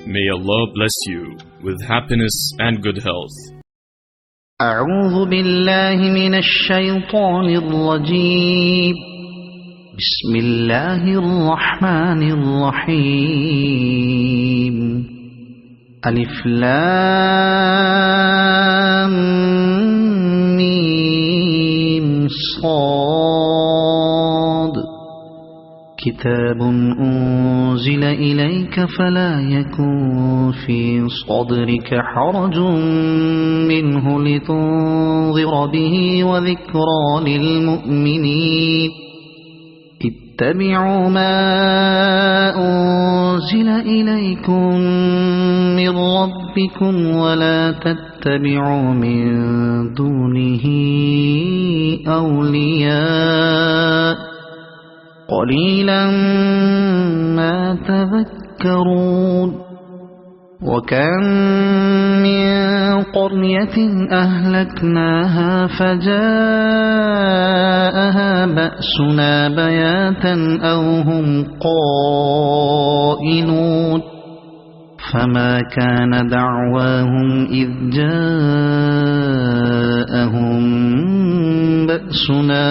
May Allah bless you with happiness and good health. أعوذ بالله من الشيطان الرجيم. بسم الله الرحمن الرحيم. ألف لام ميم صاد. كتاب أنزل إليك فلا يكن في صدرك حرج منه لتنذر به وذكرى للمؤمنين. اتبعوا ما أنزل إليكم من ربكم ولا تتبعوا من دونه أولياء قليلا ما تذكرون. وكم من قرية أهلكناها فجاءها بأسنا بياتا أو هم قائلون. فما كان دعواهم إذ جاءهم بأسنا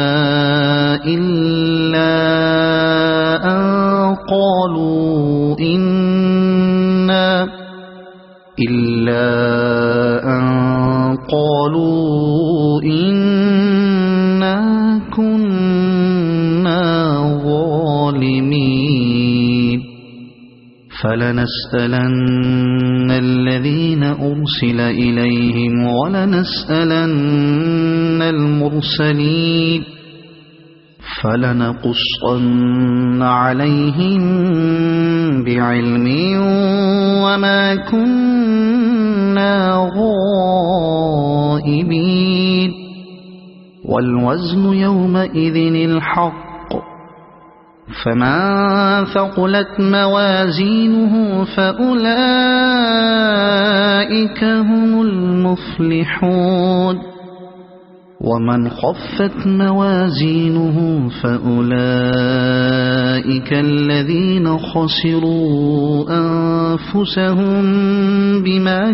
إلا أن قالوا إنا كنا ظالمين. فلنسألن الذين أرسل إليهم ولنسألن المرسلين. فلنقصن عليهم بعلم وما كنا غائبين. والوزن يومئذ الحق. فمن ثقلت موازينه فأولئك هم المفلحون. ومن خفت موازينه فأولئك الذين خسروا أنفسهم بما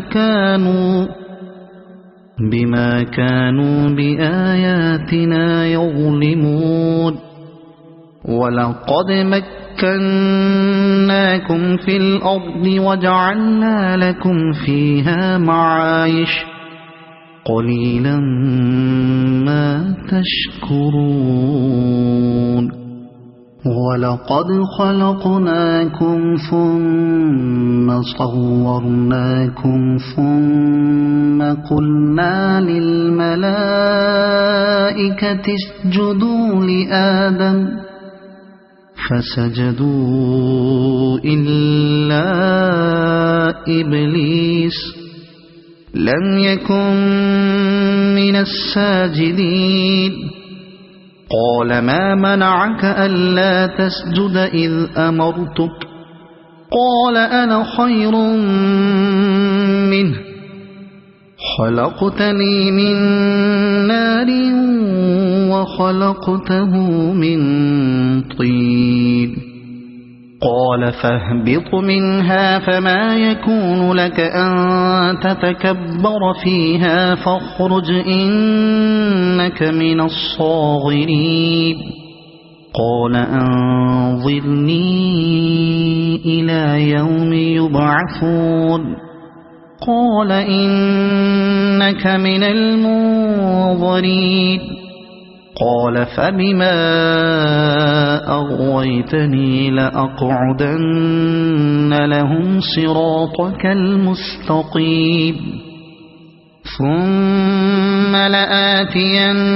كانوا بآياتنا يظلمون. ولقد مكناكم في الأرض وجعلنا لكم فيها معايش قليلا ما تشكرون. ولقد خلقناكم ثم صورناكم ثم قلنا للملائكة اسجدوا لآدم فسجدوا إلا إبليس لم يكن من الساجدين. قال ما منعك ألا تسجد إذ أمرتك؟ قال أنا خير منه خلقتني من نار وخلقته من طين. قال فاهبط منها فما يكون لك أن تتكبر فيها فاخرج إنك من الصاغرين. قال أنظرني إلى يوم يبعثون. قال إنك من المنظرين. قال فبما أغويتني لأقعدن لهم صراطك المستقيم ثم لآتينهم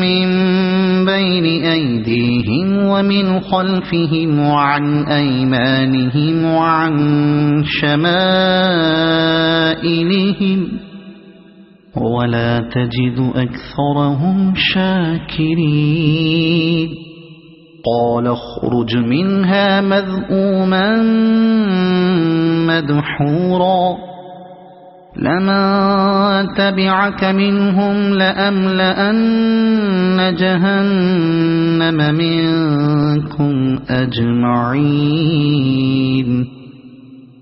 من بين أيديهم ومن خلفهم وعن أيمانهم وعن شمائلهم ولا تجد أكثرهم شاكرين. قال اخرج منها مذءوما مدحورا لمن تبعك منهم لأملأن جهنم منكم أجمعين. مبين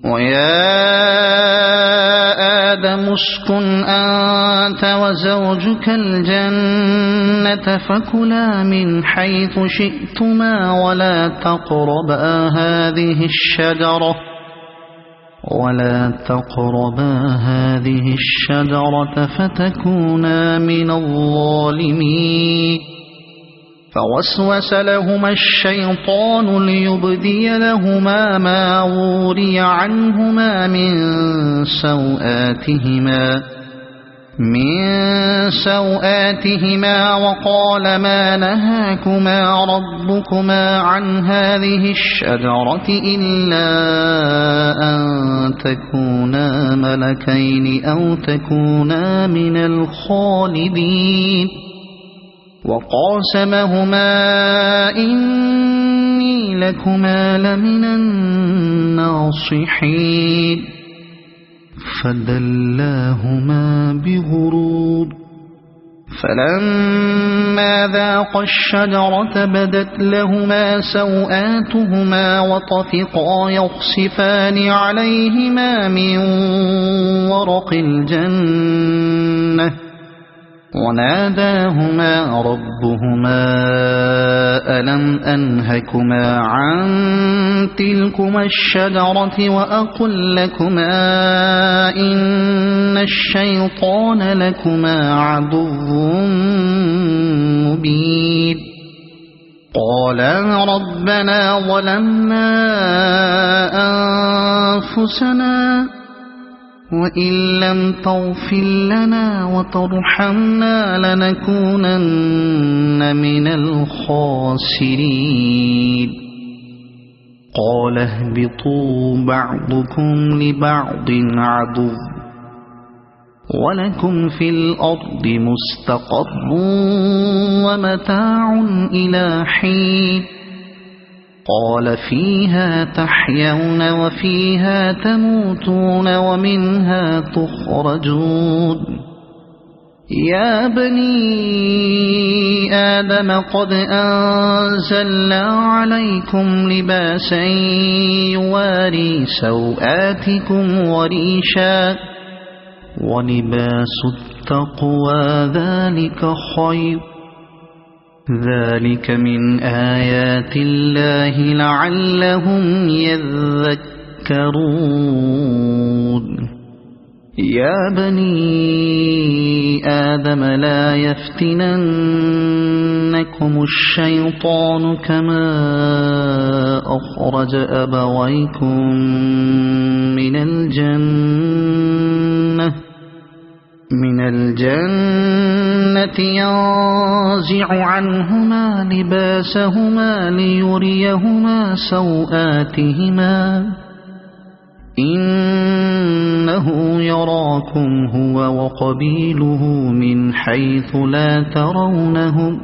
ويا آدم اسكن أنت وزوجك الجنة فكلا من حيث شئتما ولا تقربا هذه الشجرة فتكونا من الظالمين فوسوس لهما الشيطان ليبدي لهما ما وري عنهما من سوآتهما وقال ما نهاكما ربكما عن هذه الشجرة إلا أن تكونا ملكين أو تكونا من الخالدين وقاسمهما إني لكما لمن الناصحين فدلاهما بغرور فلما ذاقا الشجرة بدت لهما سوآتهما وطفقا يخصفان عليهما من ورق الجنة وناداهما ربهما ألم أنهكما عن تلكما الشجرة وأقل لكما إن الشيطان لكما عدو مبين قالا ربنا ظلمنا أنفسنا وإن لم تغفر لنا وترحمنا لنكونن من الخاسرين قال اهبطوا بعضكم لبعض عدو ولكم في الأرض مستقر ومتاع إلى حين قال فيها تحيون وفيها تموتون ومنها تخرجون يا بني آدم قد أنزلنا عليكم لباسا يواري سوآتكم وريشا ولباس التقوى ذلك خير ذلك من آيات الله لعلهم يذكرون يا بني آدم لا يفتننكم الشيطان كما أخرج أبويكم من الجنة ينزع عنهما لباسهما ليريهما سوآتهما إنه يراكم هو وقبيله من حيث لا ترونهم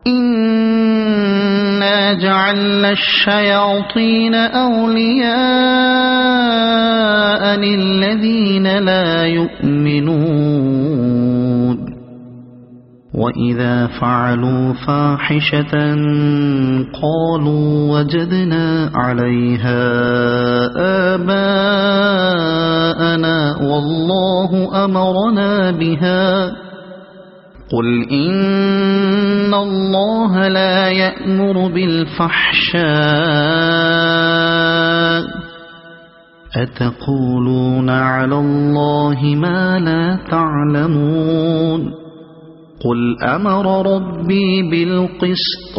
إنا جعلنا الشياطين أولياء للذين لا يؤمنون وإذا فعلوا فاحشة قالوا وجدنا عليها آباءنا والله أمرنا بها قل إن الله لا يأمر بالفحشاء أتقولون على الله ما لا تعلمون قل أمر ربي بالقسط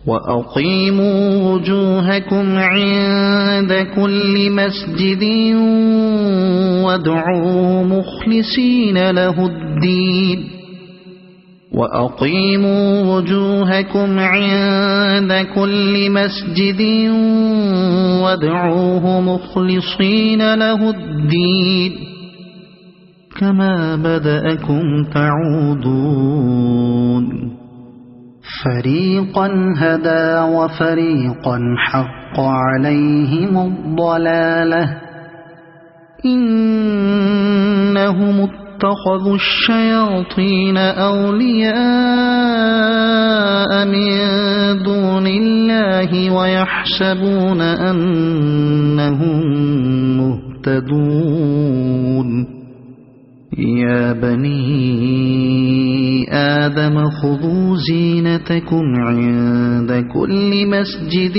وأقيموا وجوهكم عند كل مسجد وادعوا مخلصين له الدين وأقيموا وجوهكم عند كل مسجد وادعوه مخلصين له الدين كما بدأكم تعودون فريقا هدى وفريقا حق عليهم الضلالة إنهم اتخذوا الشياطين أولياء من دون الله ويحسبون أنهم مهتدون يا بني آدم خذوا زينتكم عند كل مسجد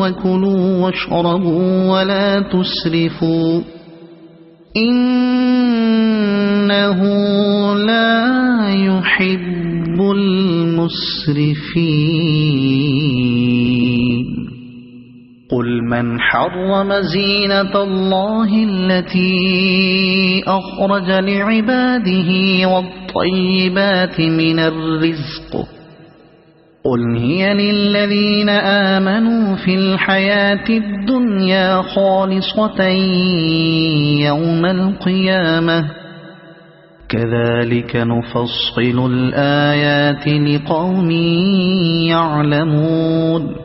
وكلوا واشربوا ولا تسرفوا إنه لا يحب المسرفين قل من حرم زينة الله التي أخرج لعباده والطيبات من الرزق قل هي للذين آمنوا في الحياة الدنيا خالصة يوم القيامة كذلك نفصل الآيات لقوم يعلمون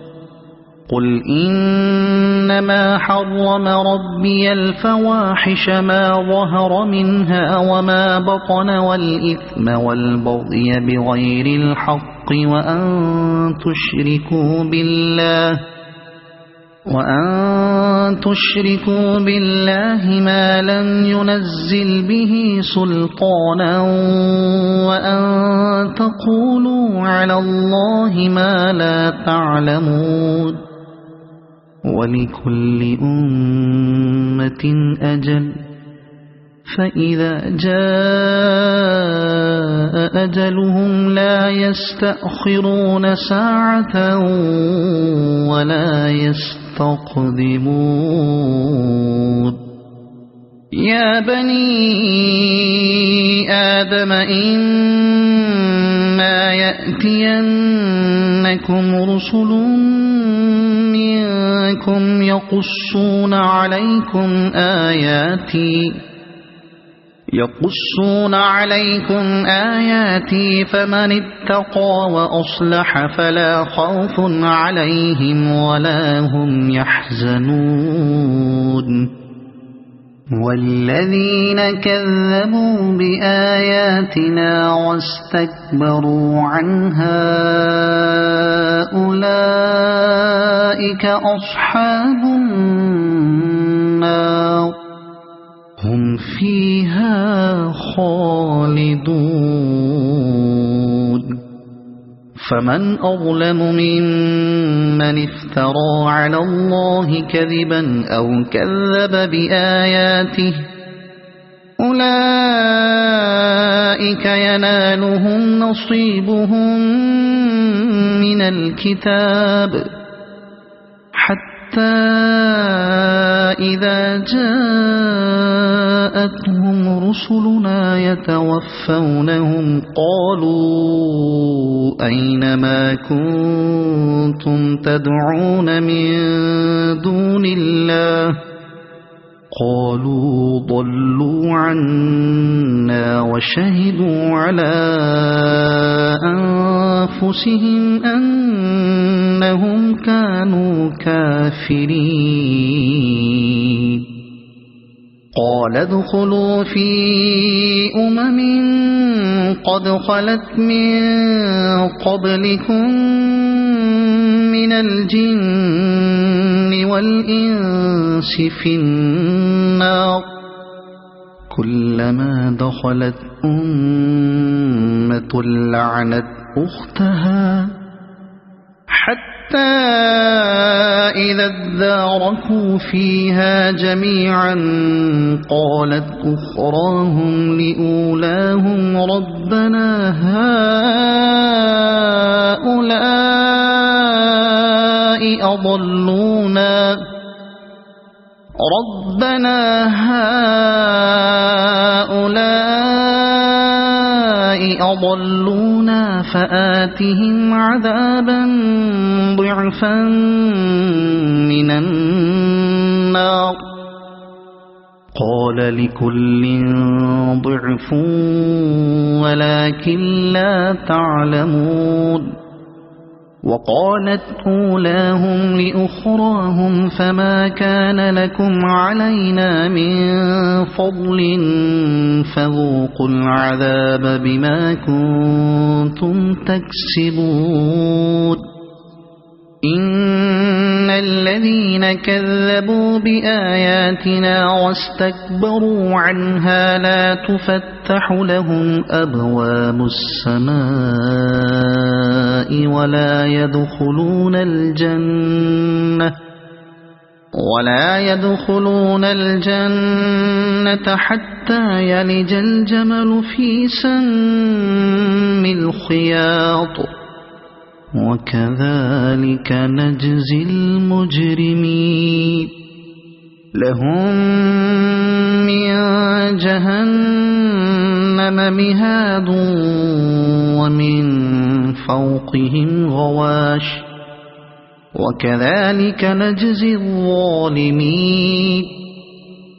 قل إنما حرم ربي الفواحش ما ظهر منها وما بطن والإثم والبغي بغير الحق وأن تشركوا بالله ما لم ينزل به سلطانا وأن تقولوا على الله ما لا تعلمون ولكل أمة أجل فإذا جاء أجلهم لا يستأخرون ساعة ولا يستقدمون يا بني آدم إما يأتينكم رسل منكم يقصون عليكم آياتي فمن اتقى وأصلح فلا خوف عليهم ولا هم يحزنون والذين كذبوا بآياتنا واستكبروا عنها أولئك أصحاب النار هم فيها خالدون فمن أظلم ممن افترى على الله كذبا أو كذب بآياته أولئك ينالهم نصيبهم من الكتاب حتى إذا جاءتهم رسلنا يتوفونهم قالوا أين ما كنتم تدعون من دون الله قالوا ضلوا عنا وشهدوا على أنفسهم أنهم كانوا كافرين قال ادخلوا في قد خلت من قبلكم من الجن والإنس في النار كلما دخلت أمة لعنت أختها حتى إذا اداركوا فيها جميعا قالت أخراهم لأولاهم ربنا هؤلاء أضلونا فآتهم عذابا ضعفا من النار قال لكل ضعف ولكن لا تعلمون وقالت أولاهم لأخراهم فما كان لكم علينا من فضل فذوقوا العذاب بما كنتم تكسبون إن الذين كذبوا بآياتنا واستكبروا عنها لا تفتح لهم أبواب السماء ولا يدخلون الجنة حتى يلج الجمل في سم الخياط وكذلك نجزي المجرمين لهم من جهنم مهاد ومن فوقهم غواش وكذلك نجزي الظالمين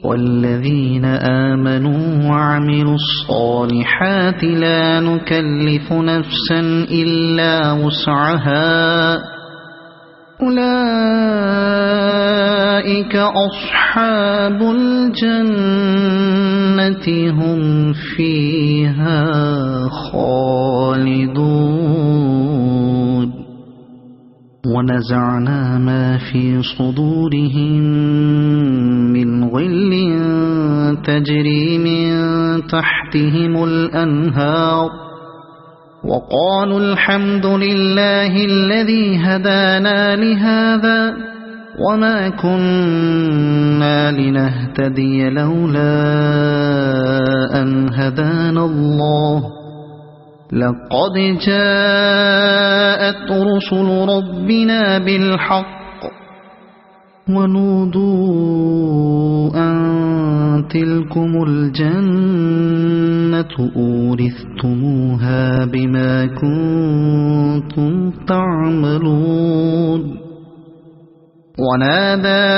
والذين آمنوا وعملوا الصالحات لا نكلف نفسا إلا وسعها أولئك أصحاب الجنة هم فيها خالدون ونزعنا ما في صدورهم من غل تجري من تحتهم الأنهار وقالوا الحمد لله الذي هدانا لهذا وما كنا لنهتدي لولا أن هدانا الله لقد جاءت رسل ربنا بالحق ونودوا أن تلكم الجنة أورثتموها بما كنتم تعملون ونادى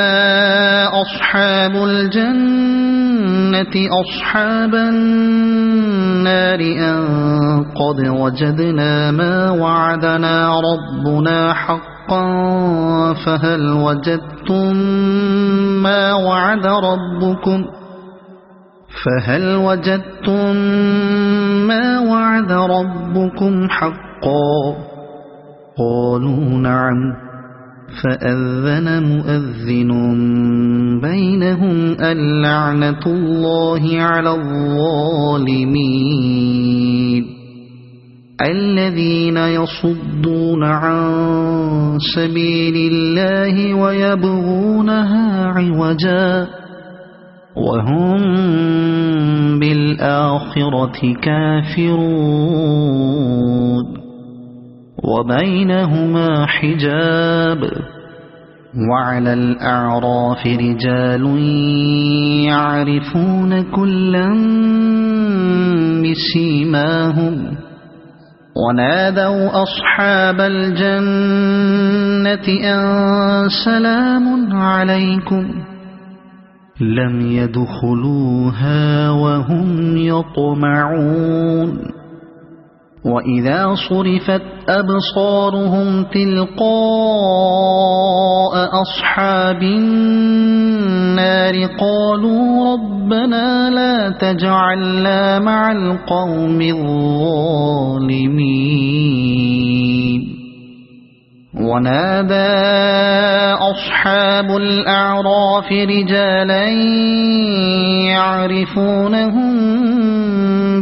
أصحاب الجنة أصحاب النار أن قد وجدنا ما وعدنا ربنا حقا فهل وجدتم ما وعد ربكم حقا قالوا نعم فأذن مؤذن بينهم اللعنة الله على الظالمين الذين يصدون عن سبيل الله ويبغونها عوجا وهم بالآخرة كافرون وبينهما حجاب وعلى الأعراف رجال يعرفون كلا بسيماهم ونادوا أصحاب الجنة أن سلام عليكم لم يدخلوها وهم يطمعون وإذا صرفت أبصارهم تلقاء أصحاب النار قالوا ربنا لا تجعلنا مع القوم الظالمين ونادى أصحاب الأعراف رجالا يعرفونهم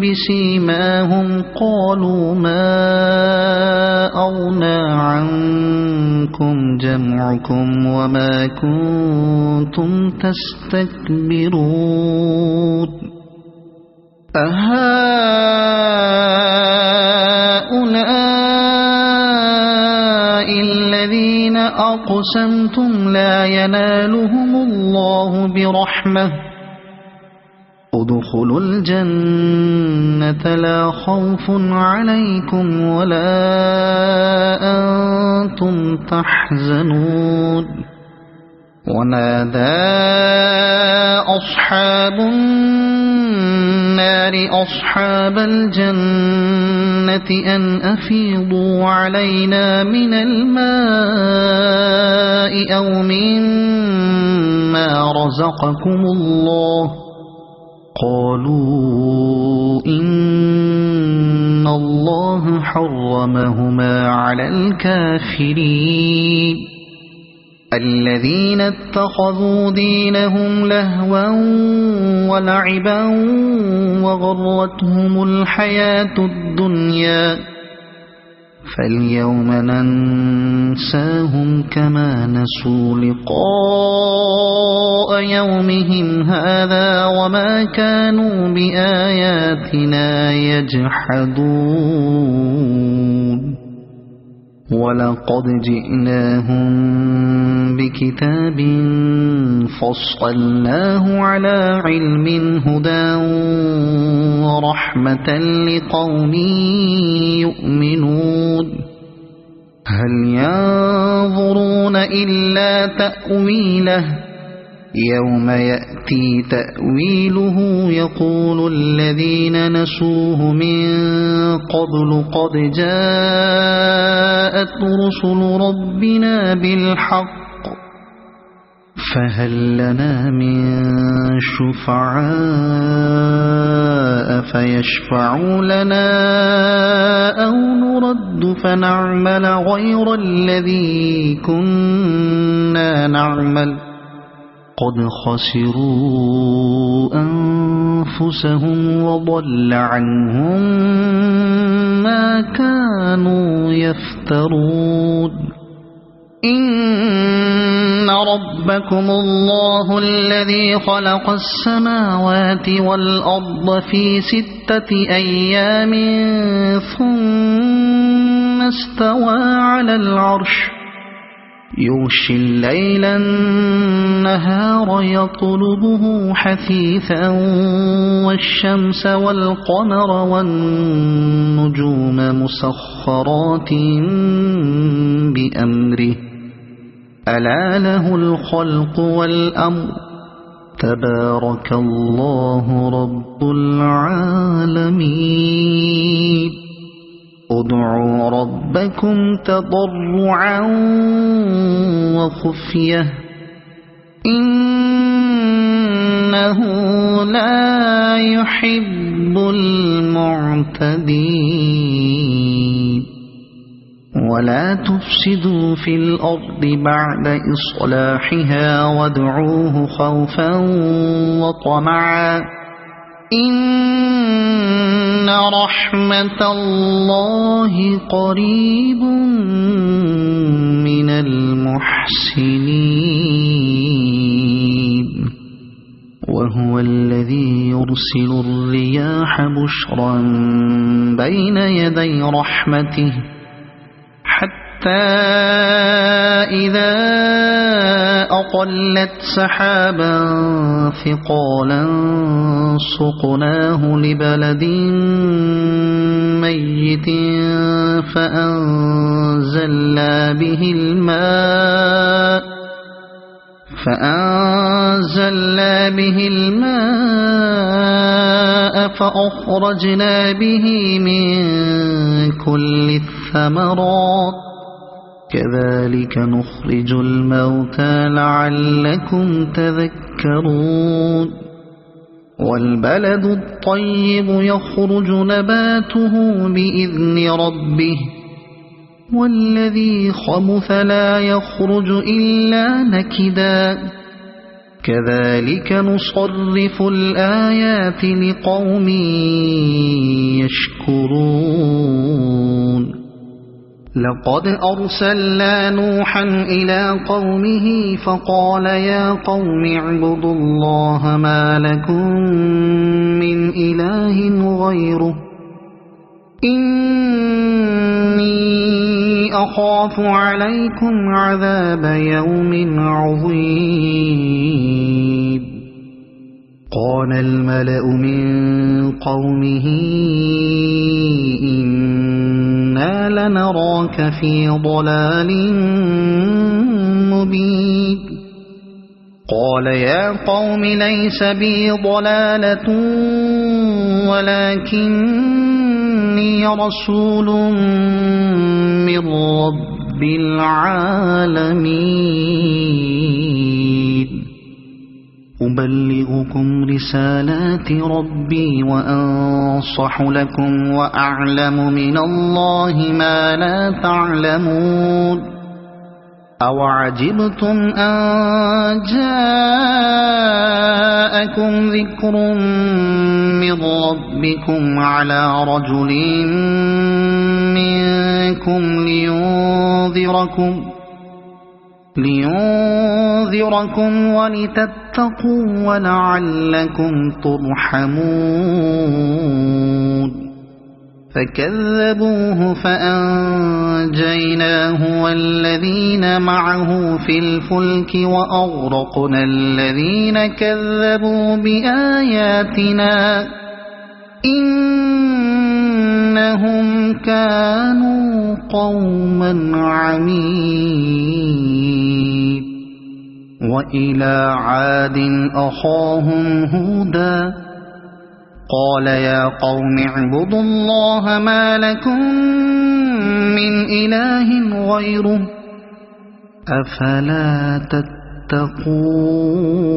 بسيماهم قالوا ما أغنى عنكم جمعكم وما كنتم تستكبرون أهؤلاء الذين أقسمتم لا ينالهم الله برحمة ادخلوا الجنة لا خوف عليكم ولا أنتم تحزنون ونادى أصحاب النار أصحاب الجنة أن أفيضوا علينا من الماء أو مما رزقكم الله قالوا إن الله حرمهما على الكافرين الذين اتخذوا دينهم لهوا ولعبا وغرتهم الحياة الدنيا فاليوم ننساهم كما نسوا لقاء يومهم هذا وما كانوا بآياتنا يجحدون ولقد جئناهم بكتاب فصلناه على علم هدى ورحمة لقوم يؤمنون هل ينظرون إلا تأويله يوم يأتي تأويله يقول الذين نسوه من قبل قد جاءت رسل ربنا بالحق فهل لنا من شفعاء فيشفعوا لنا أو نرد فنعمل غير الذي كنا نعمل قد خسروا أنفسهم وضل عنهم ما كانوا يفترون إن ربكم الله الذي خلق السماوات والأرض في 6 أيام ثم استوى على العرش يغشي الليل النهار يطلبه حثيثا والشمس والقمر والنجوم مسخرات بأمره ألا له الخلق والأمر تبارك الله رب العالمين ادعوا ربكم تضرعا وخفية إنه لا يحب المعتدين ولا تفسدوا في الأرض بعد إصلاحها وادعوه خوفا وطمعا إن رحمة الله قريب من المحسنين وهو الذي يرسل الرياح بشرا بين يدي رحمته حتى إذا أقلت سحابا ثقالا سقناه لبلد ميت فأنزلنا به الماء فأخرجنا به من كل الثمرات كذلك نخرج الموتى لعلكم تذكرون والبلد الطيب يخرج نباته بإذن ربه والذي خبث لا يخرج إلا نكدا كذلك نصرف الآيات لقوم يشكرون لقد أرسلنا نوحا إلى قومه فقال يا قوم اعبدوا الله ما لكم من إله غيره إني أخاف عليكم عذاب يوم عظيم قال الملأ من قومه إنا لنراك في ضلال مبين قال يا قوم ليس بي ضلالة ولكني رسول من رب العالمين أبلغكم رسالات ربي وأنصح لكم وأعلم من الله ما لا تعلمون أوعجبتم أن جاءكم ذكر من ربكم على رجل منكم لينذركم ولتتقوا ولعلكم ترحمون فكذبوه فأنجيناه والذين معه في الفلك وأغرقنا الذين كذبوا بآياتنا إنهم كانوا قوما عمين وإلى عاد أخاهم هودا قال يا قوم اعبدوا الله ما لكم من إله غيره أفلا تتقون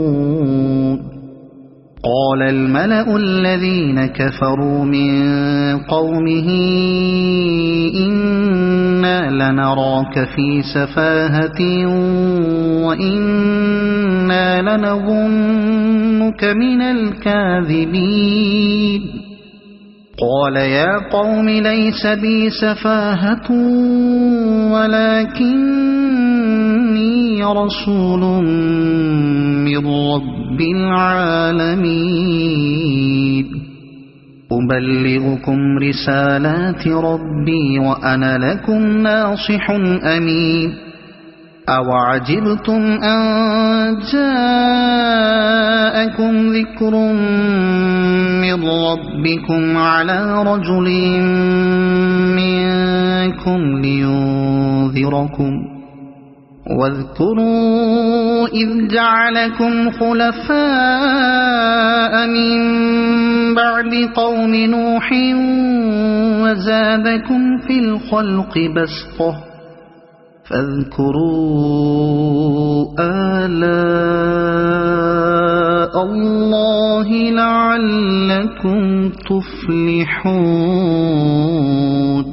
قال الملأ الذين كفروا من قومه إنا لنراك في سفاهة وإنا لنظنك من الكاذبين قال يا قوم ليس بي سفاهة ولكني رسول من رب العالمين أبلغكم رسالات ربي وأنا لكم ناصح أمين أوعجبتم أن جاءكم ذكر من ربكم على رجل منكم لينذركم واذكروا إذ جعلكم خلفاء من بعد قوم نوح وزادكم في الخلق بسطة فاذكروا آلاء الله لعلكم تفلحون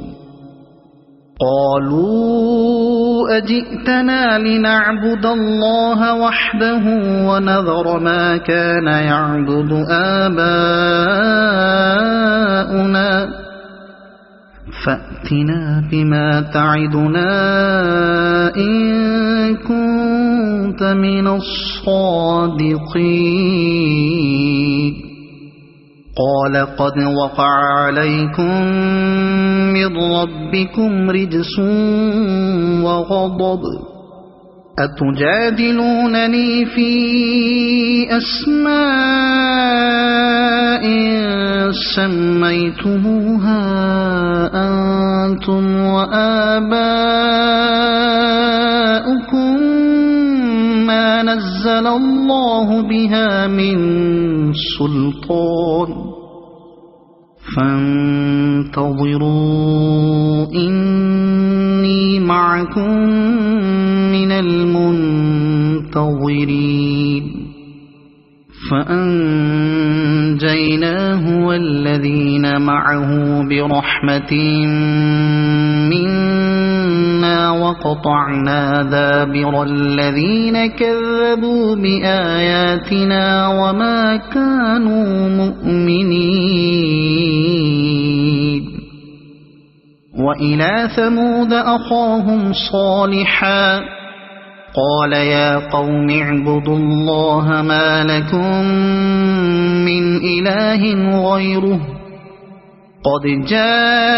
قالوا أجئتنا لنعبد الله وحده ونذر ما كان يعبد آباؤنا فأتنا بما تعدنا إن كنت من الصادقين قال قد وقع عليكم من ربكم رجس وغضب أتجادلونني في أسماء سميتموها أنتم وآباؤكم ما نزل الله بها من سلطان فانتظروا إني معكم من المنتظرين فأنجيناه والذين معه برحمة منا وقطعنا دابر الذين كذبوا بآياتنا وما كانوا مؤمنين وإلى ثمود أخاهم صالحا قال يا قوم اعبدوا الله ما لكم من إله غيره قد جاءتكم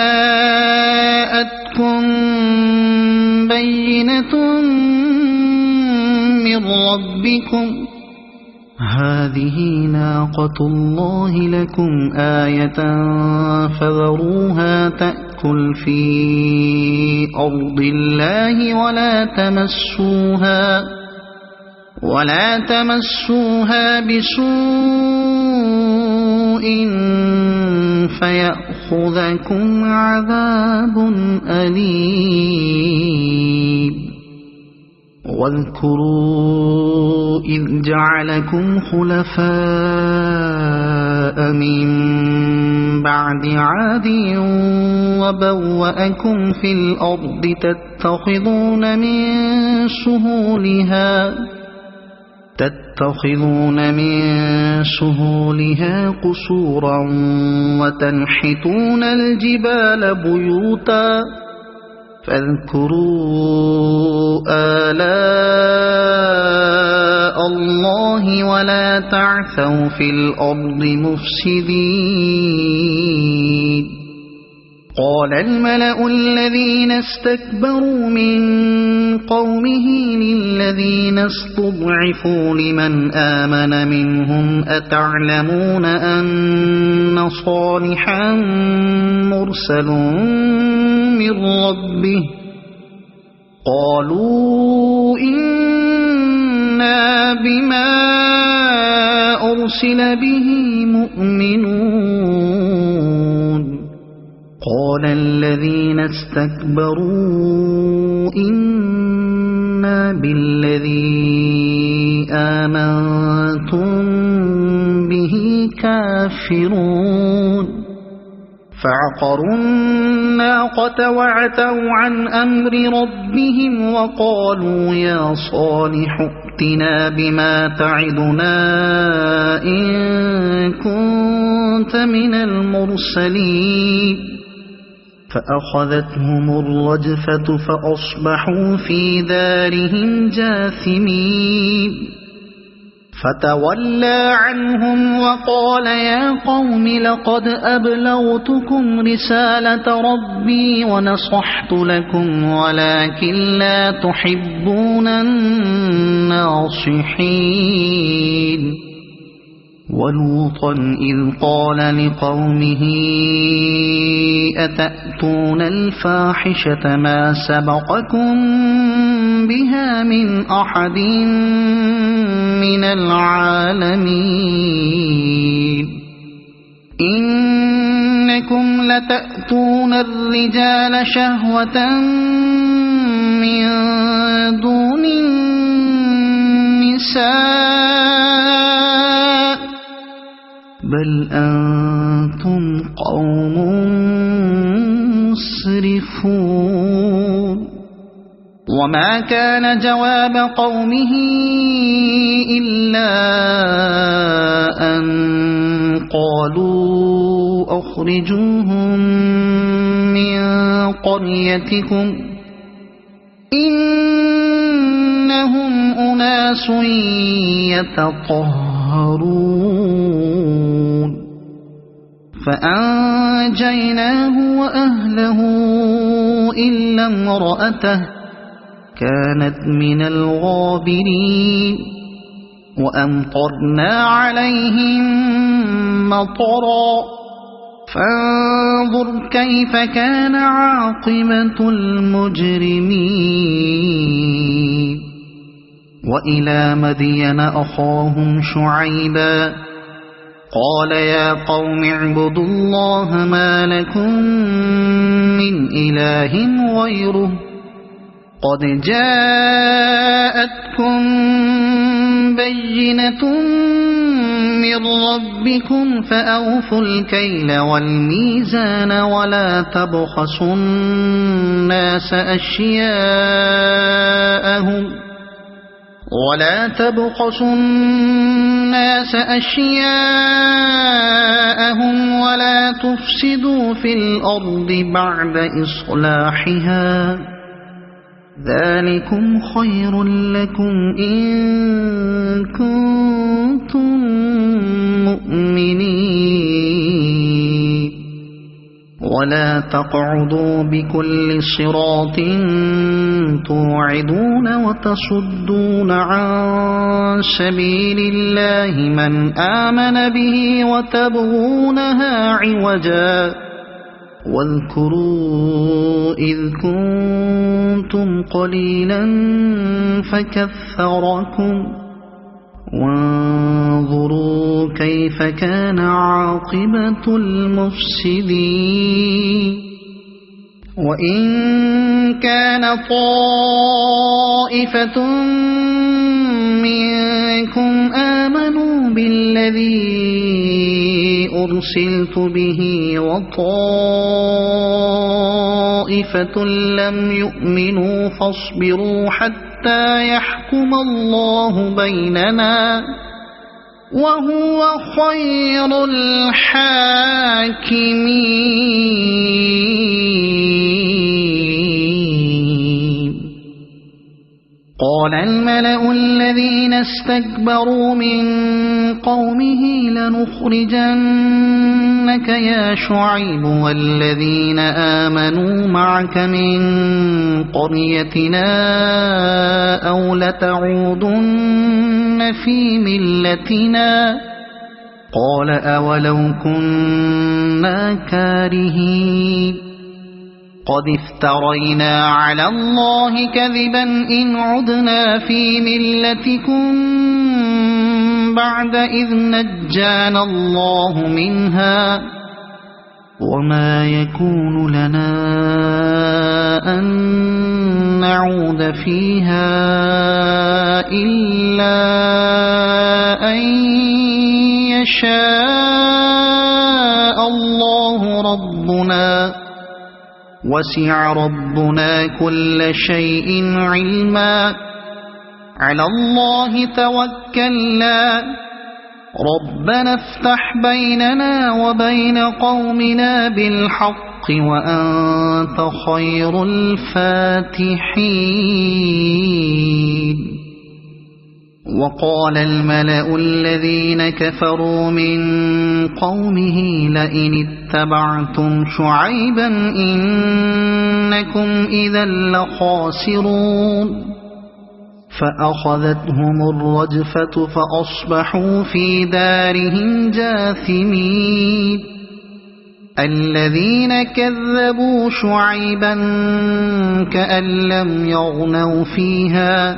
بينة من ربكم هذه ناقة الله لكم آية فذروها تأكل في أرض الله ولا تمسوها بسوء فيأخذكم عذاب أليم واذكروا إذ جعلكم خلفاء من بعد عاد وبوأكم في الأرض تتخذون من سهولها قصورا وتنحتون الجبال بيوتا فاذكروا آلاء الله ولا تعثوا في الأرض مفسدين قال الملأ الذين استكبروا من قومه للذين استضعفوا لمن آمن منهم أتعلمون أن صالحا مرسل من ربه قالوا إنا بما أرسل به مؤمنون قال الذين استكبروا إنا بالذي آمنتم به كافرون فعقروا الناقة وعتوا عن أمر ربهم وقالوا يا صالح ائتنا بما تعدنا إن كنت من المرسلين فأخذتهم الرجفة فأصبحوا في دارهم جاثمين فتولى عنهم وقال يا قوم لقد أبلغتكم رسالة ربي ونصحت لكم ولكن لا تحبون الناصحين ولوطا إذ قال لقومه أتأتون الفاحشة ما سبقكم بها من أحد من العالمين إنكم لتأتون الرجال شهوة من دون النساء بل أنتم قوم مسرفون وما كان جواب قومه إلا أن قالوا أخرجوهم من قريتكم إنهم أناس يتطهرون فأنجيناه وأهله إلا امرأته كانت من الغابرين وأمطرنا عليهم مطرا فانظر كيف كان عاقبة المجرمين وإلى مدين أخاهم شعيبا قال يا قوم اعبدوا الله ما لكم من إله غيره قد جاءتكم بينة من ربكم فأوفوا الكيل والميزان ولا تبخسوا الناس أشياءهم ولا تفسدوا في الأرض بعد إصلاحها ذلكم خير لكم إن كنتم مؤمنين ولا تقعدوا بكل صراط توعدون وتصدون عن سبيل الله من آمن به وتبغونها عوجا واذكروا إذ كنتم قليلا فكثركم وانظروا كيف كان عاقبة المفسدين وإن كان طائفة منكم آمنوا بالذي أرسلت به وطائفة لم يؤمنوا فاصبروا حتى يحكم الله بيننا وهو خير الحاكمين. قال الملأ الذين استكبروا من قومه لنخرجنك يا شعيب والذين آمنوا معك من قريتنا أو لتعودن في ملتنا قال أولو كنا كارهين قد افترينا على الله كذبا إن عدنا في ملتكم بعد إذ نجانا الله منها وما يكون لنا أن نعود فيها إلا أن يشاء الله ربنا وسع ربنا كل شيء علما على الله توكلنا ربنا افتح بيننا وبين قومنا بالحق وأنت خير الفاتحين. وقال الملأ الذين كفروا من قومه لئن اتبعتم شعيبا إنكم إذا لخاسرون فأخذتهم الرجفة فأصبحوا في دارهم جاثمين. الذين كذبوا شعيبا كأن لم يغنوا فيها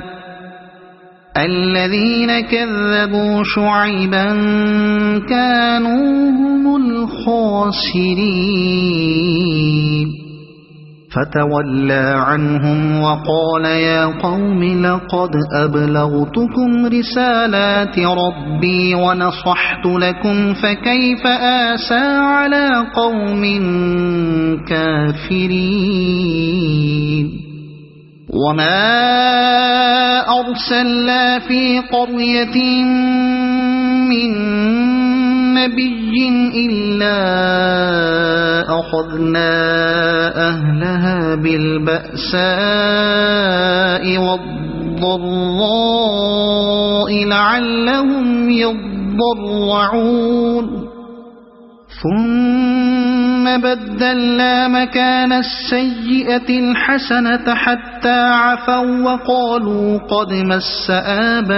الذين كذبوا شعيبا كانوا هم الخاسرين. فتولى عنهم وقال يا قوم لقد أبلغتكم رسالات ربي ونصحت لكم فكيف آسى على قوم كافرين. وما أرسلنا في قرية من نبي إلا أخذنا أهلها بالبأساء والضراء لعلهم يضرعون ثم بدلنا مكان السيئة الحسنة حتى عفوا وقالوا قد مس آباءنا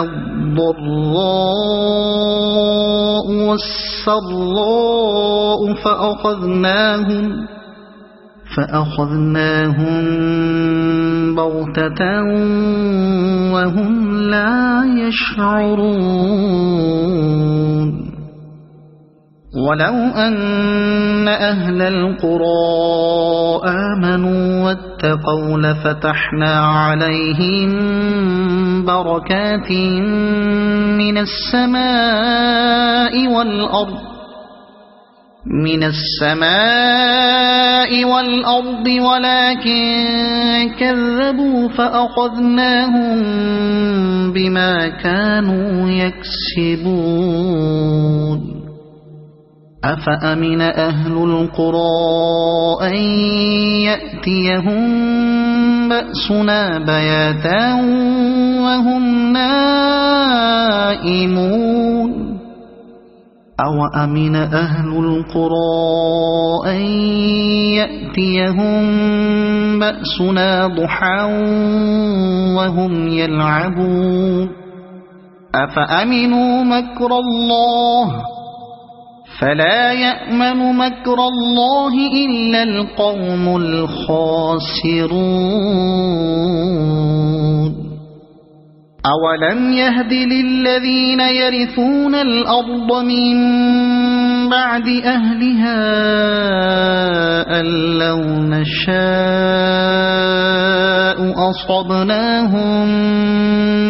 الضراء والسراء فأخذناهم بغتة وهم لا يشعرون. ولو أن أهل القرى آمنوا واتقوا لفتحنا عليهم بركات من السماء والأرض ولكن كذبوا فأخذناهم بما كانوا يكسبون. أفأمن أهل القرى أن يأتيهم بأسنا بياتا وهم نائمون أوأمن أهل القرى أن يأتيهم بأسنا ضحى وهم يلعبون أفأمنوا مكر الله فلا يأمن مكر الله إلا القوم الخاسرون. أولم يهد للذين يرثون الأرض من بعد أهلها أن لو نشاء أصبناهم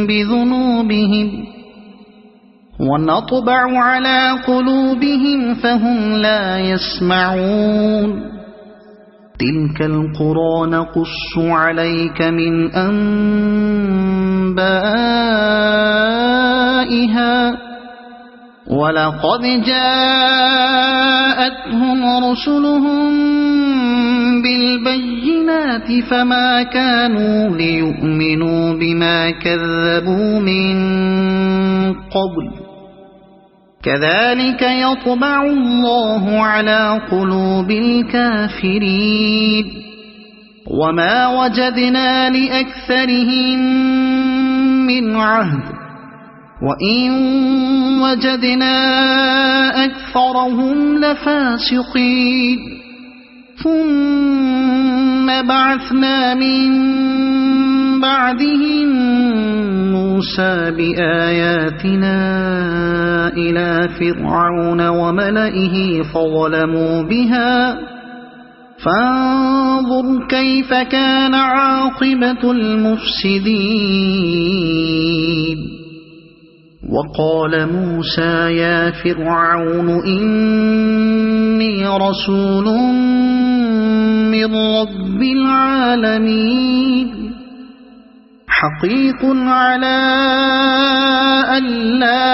بذنوبهم ونطبع على قلوبهم فهم لا يسمعون تلك القرى نقص عليك من أنبائها ولقد جاءتهم رسلهم بالبينات فما كانوا ليؤمنوا بما كذبوا من قبل كذلك يطبع الله على قلوب الكافرين وما وجدنا لأكثرهم من عهد وإن وجدنا أكثرهم لفاسقين ثم بعثنا من بعدهم موسى بآياتنا إلى فرعون وملئه فظلموا بها فانظر كيف كان عاقبة المفسدين وقال موسى يا فرعون إني رسول من رب العالمين حقيق على ألا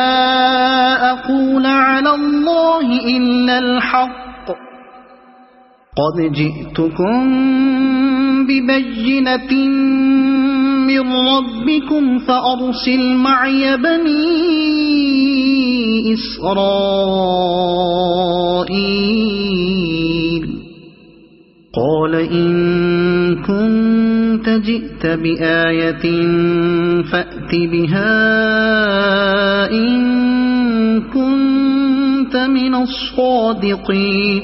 أقول على الله إلا الحق قد جئتكم ببينة من ربكم فأرسل معي بني إسرائيل قال إن كنت جئت بآية فأت بها إن كنت من الصادقين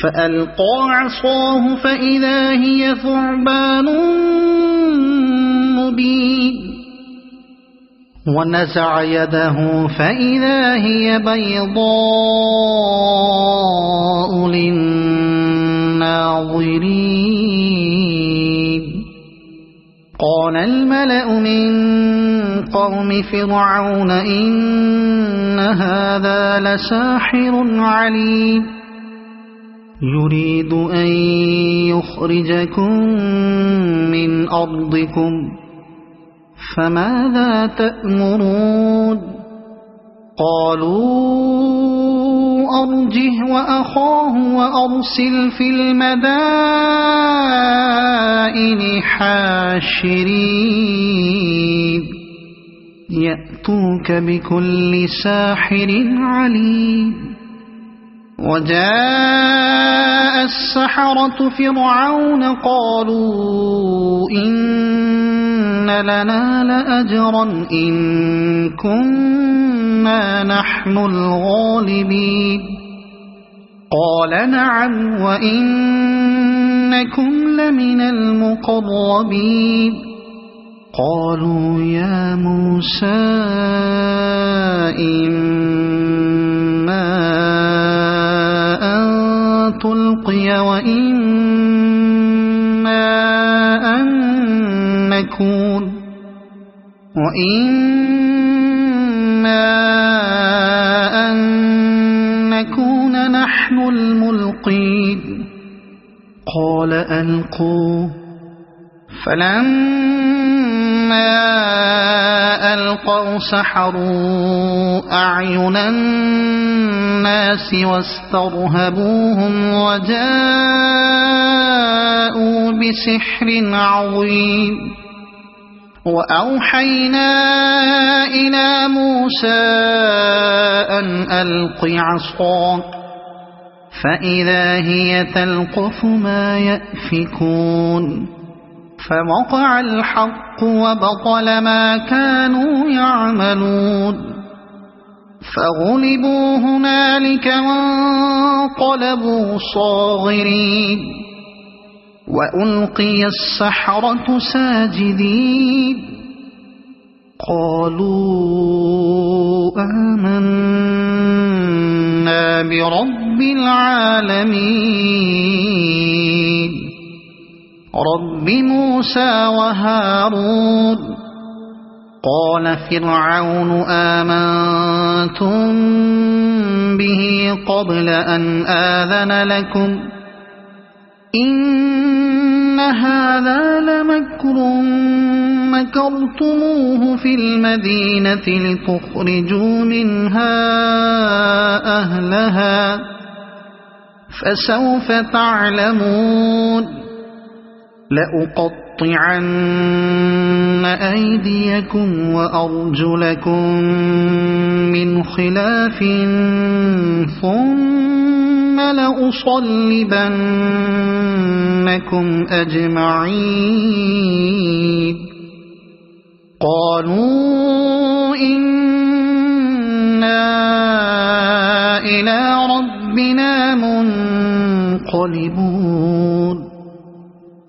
فألقى عصاه فإذا هي ثعبان مبين ونزع يده فإذا هي بيضاء للناظرين قال الملأ من قوم فرعون إن هذا لساحر عليم يريد أن يخرجكم من أرضكم فماذا تأمرون قالوا أرجه وأخاه وأرسل في المدائن حاشرين يأتوك بكل ساحر عليم وجاء السحرة فرعون قالوا إن لنا لأجرا إن كنا نحن الغالبين قال نعم وإنكم لمن المقربين قالوا يا موسى إما تلقي وإما أن نكون نحن الملقين قال ألقوا فلما ألقوا سحروا أعين الناس واسترهبوهم وجاءوا بسحر عظيم وأوحينا إلى موسى أن ألق عصاك فإذا هي تلقف ما يأفكون فوقع الحق وبطل ما كانوا يعملون فغلبوا هنالك وانقلبوا صاغرين وألقي السحرة ساجدين قالوا آمنا برب العالمين رب موسى وهارون قال فرعون آمنتم به قبل أن آذن لكم إن هذا لمكر مكرتموه في المدينة لتخرجوا منها أهلها فسوف تعلمون لأقطعن أيديكم وأرجلكم من خلاف ثم لأصلبنكم أجمعين قالوا إنا إلى ربنا منقلبون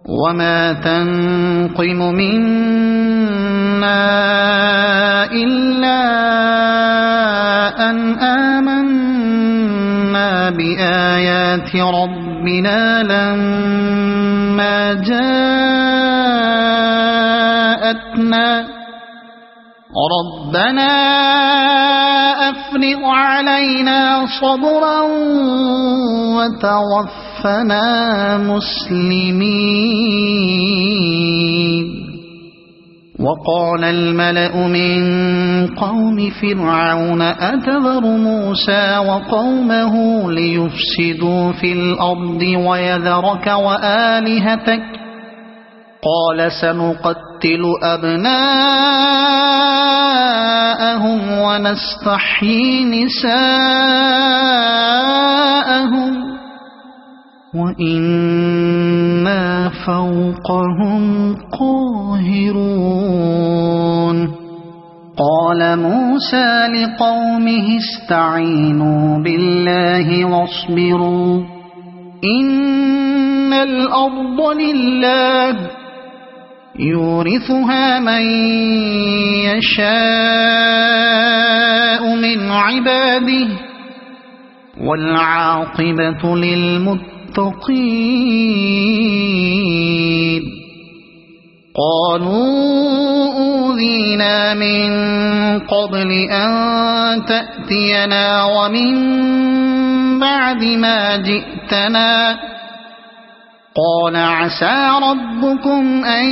وما تنقم منا إلا أن آمنا بآيات ربنا لما جاءتنا ربنا أفرغ علينا صبرا وتوفنا مسلمين وقال الملأ من قوم فرعون أتذر موسى وقومه ليفسدوا في الأرض ويذرك وآلهتك قال سنقتل أبناءهم ونستحيي نساءهم وإنا فوقهم قاهرون قال موسى لقومه استعينوا بالله واصبروا إن الأرض لله يورثها من يشاء من عباده والعاقبة للمتقين قالوا أوذينا من قبل أن تأتينا ومن بعد ما جئتنا قال عسى ربكم أن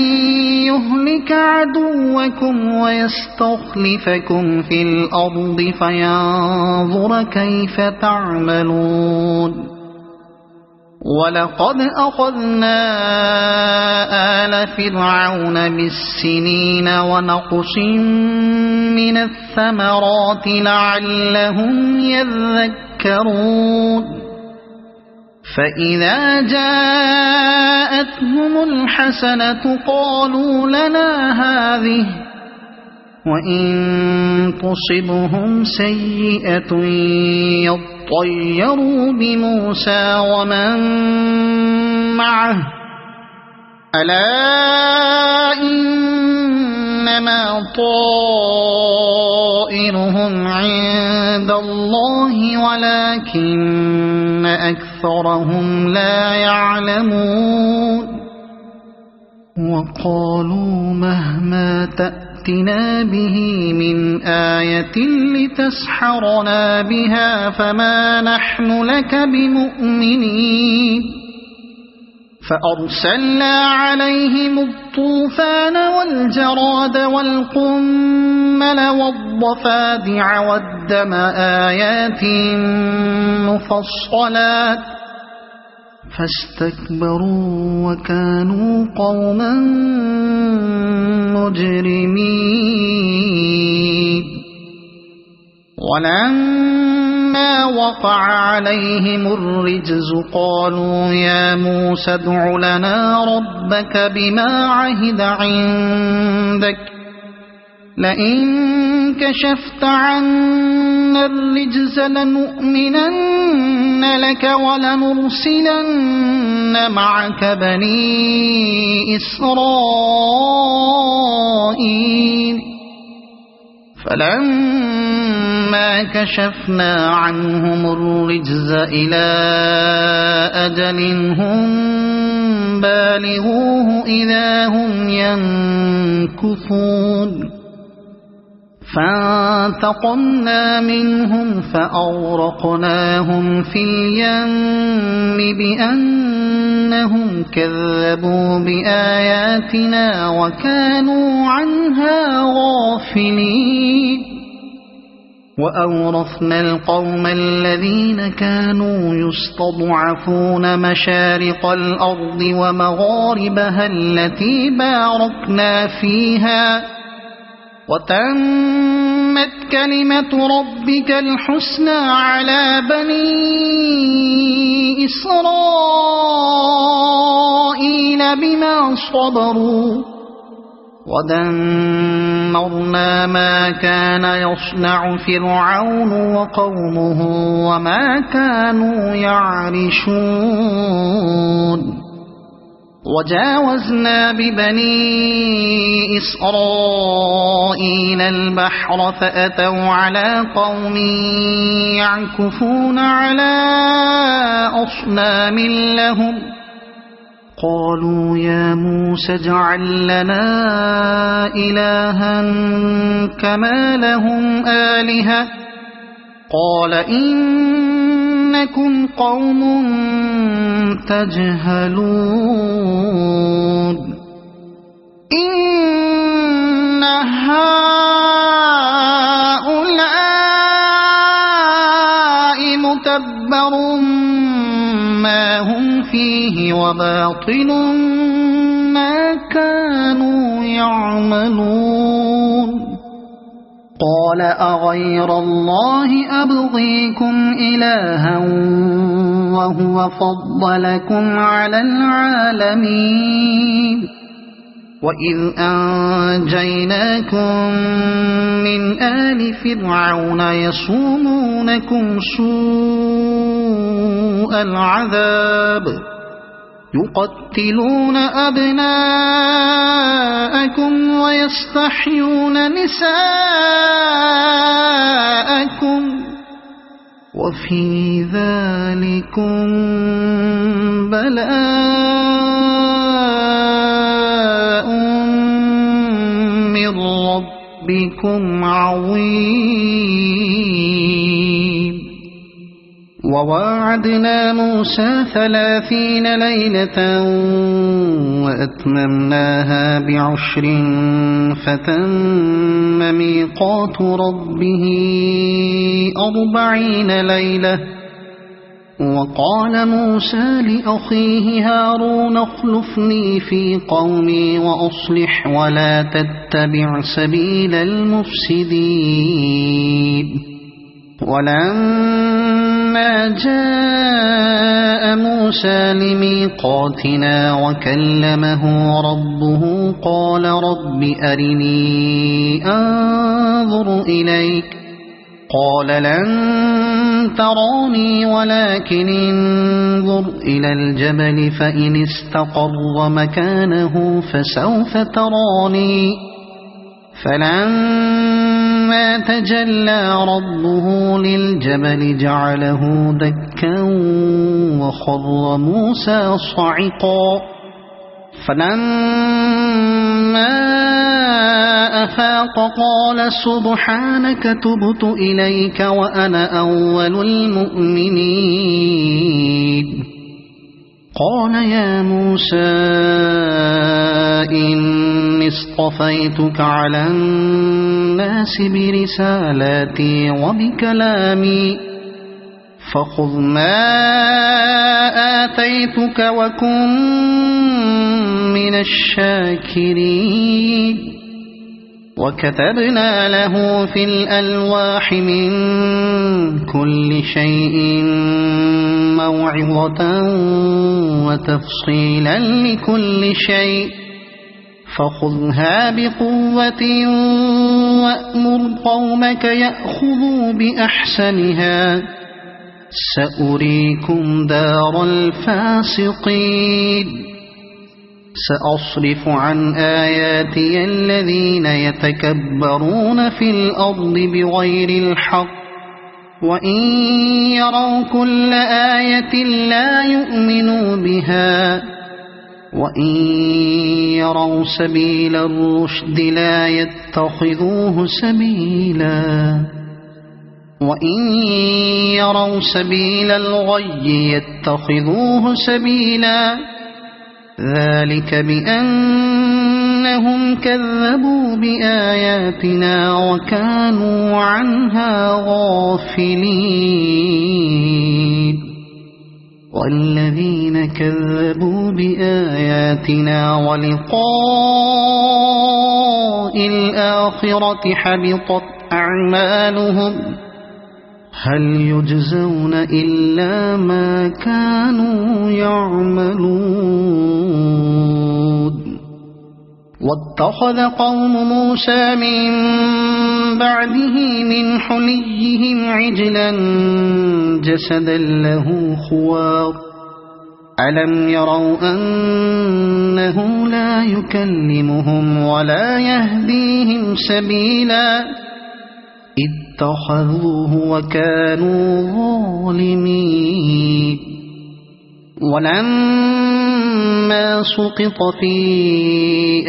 يهلك عدوكم ويستخلفكم في الأرض فينظر كيف تعملون ولقد أخذنا آل فرعون بالسنين ونقص من الثمرات لعلهم يذكرون فإذا جاءتهم الحسنة قالوا لنا هذه وإن تصبهم سيئة يطيروا بموسى ومن معه ألا إنما طائرهم عند الله ولكن أكثرهم لا يعلمون وقالوا مهما تأتنا به من آية لتسحرنا بها فما نحن لك بمؤمنين فأرسلنا عليهم الطوفان والجراد والقمل والضفادع والدم آيات مفصلات فاستكبروا وكانوا قوما مجرمين ولما وقع عليهم الرجز قالوا يا موسى ادع لنا ربك بما عهد عندك لئن كشفت عنا الرجز لنؤمنن لك ولنرسلن معك بني إسرائيل فلما كشفنا عنهم الرجز إلى أجل هم بالغوه إذا هم ينكثون فانتقمنا منهم فأغرقناهم في اليم بأنهم كذبوا بآياتنا وكانوا عنها غافلين وأورثنا القوم الذين كانوا يستضعفون مشارق الأرض ومغاربها التي باركنا فيها وتمت كلمة ربك الحسنى على بني إسرائيل بما صبروا ودمرنا ما كان يصنع فرعون وقومه وما كانوا يعرشون وجاوزنا ببني إسرائيل البحر فأتوا على قوم يعكفون على أصنام لهم قالوا يا موسى اجعل لنا إلها كما لهم آلهة قال إنكم قوم تجهلون إن هؤلاء متبر ما هم فيه وباطل ما كانوا يعملون قال أغير الله أبغيكم إلها وهو فضلكم على العالمين وإذ أنجيناكم من آل فرعون يصومونكم سوء العذاب يقتلون أبناءكم ويستحيون نساءكم وفي ذلكم بلاء من ربكم عظيم وواعدنا موسى 30 ليلة وأتممناها ب10 فتم ميقات ربه 40 ليلة وقال موسى لأخيه هارون اخلفني في قومي وأصلح ولا تتبع سبيل المفسدين ولما جاء موسى لميقاتنا وكلمه ربه قال رب أرني أنظر إليك قال لن تراني ولكن انظر إلى الجبل فإن استقر مكانه فسوف تراني فلما تجلى ربه للجبل جعله دكا وخر موسى صعقا فلما أفاق قال سبحانك تبت إليك وأنا أول المؤمنين قال يا موسى إني اصطفيتك على الناس برسالاتي وبكلامي فخذ ما آتيتك وكن من الشاكرين وكتبنا له في الألواح من كل شيء موعظة وتفصيلا لكل شيء فخذها بقوة وأمر قومك يأخذوا بأحسنها سأريكم دار الفاسقين سأصرف عن آياتي الذين يتكبرون في الأرض بغير الحق وإن يروا كل آية لا يؤمنوا بها وإن يروا سبيل الرشد لا يتخذوه سبيلا وإن يروا سبيل الغي يتخذوه سبيلا ذلك بأنهم كذبوا بآياتنا وكانوا عنها غافلين والذين كذبوا بآياتنا ولقاء الآخرة حبطت أعمالهم هل يجزون إلا ما كانوا يعملون واتخذ قوم موسى من بعده من حليهم عجلا جسدا له خوار ألم يروا أنه لا يكلمهم ولا يهديهم سبيلا اتخذوه وكانوا ظالمين ولما سقط في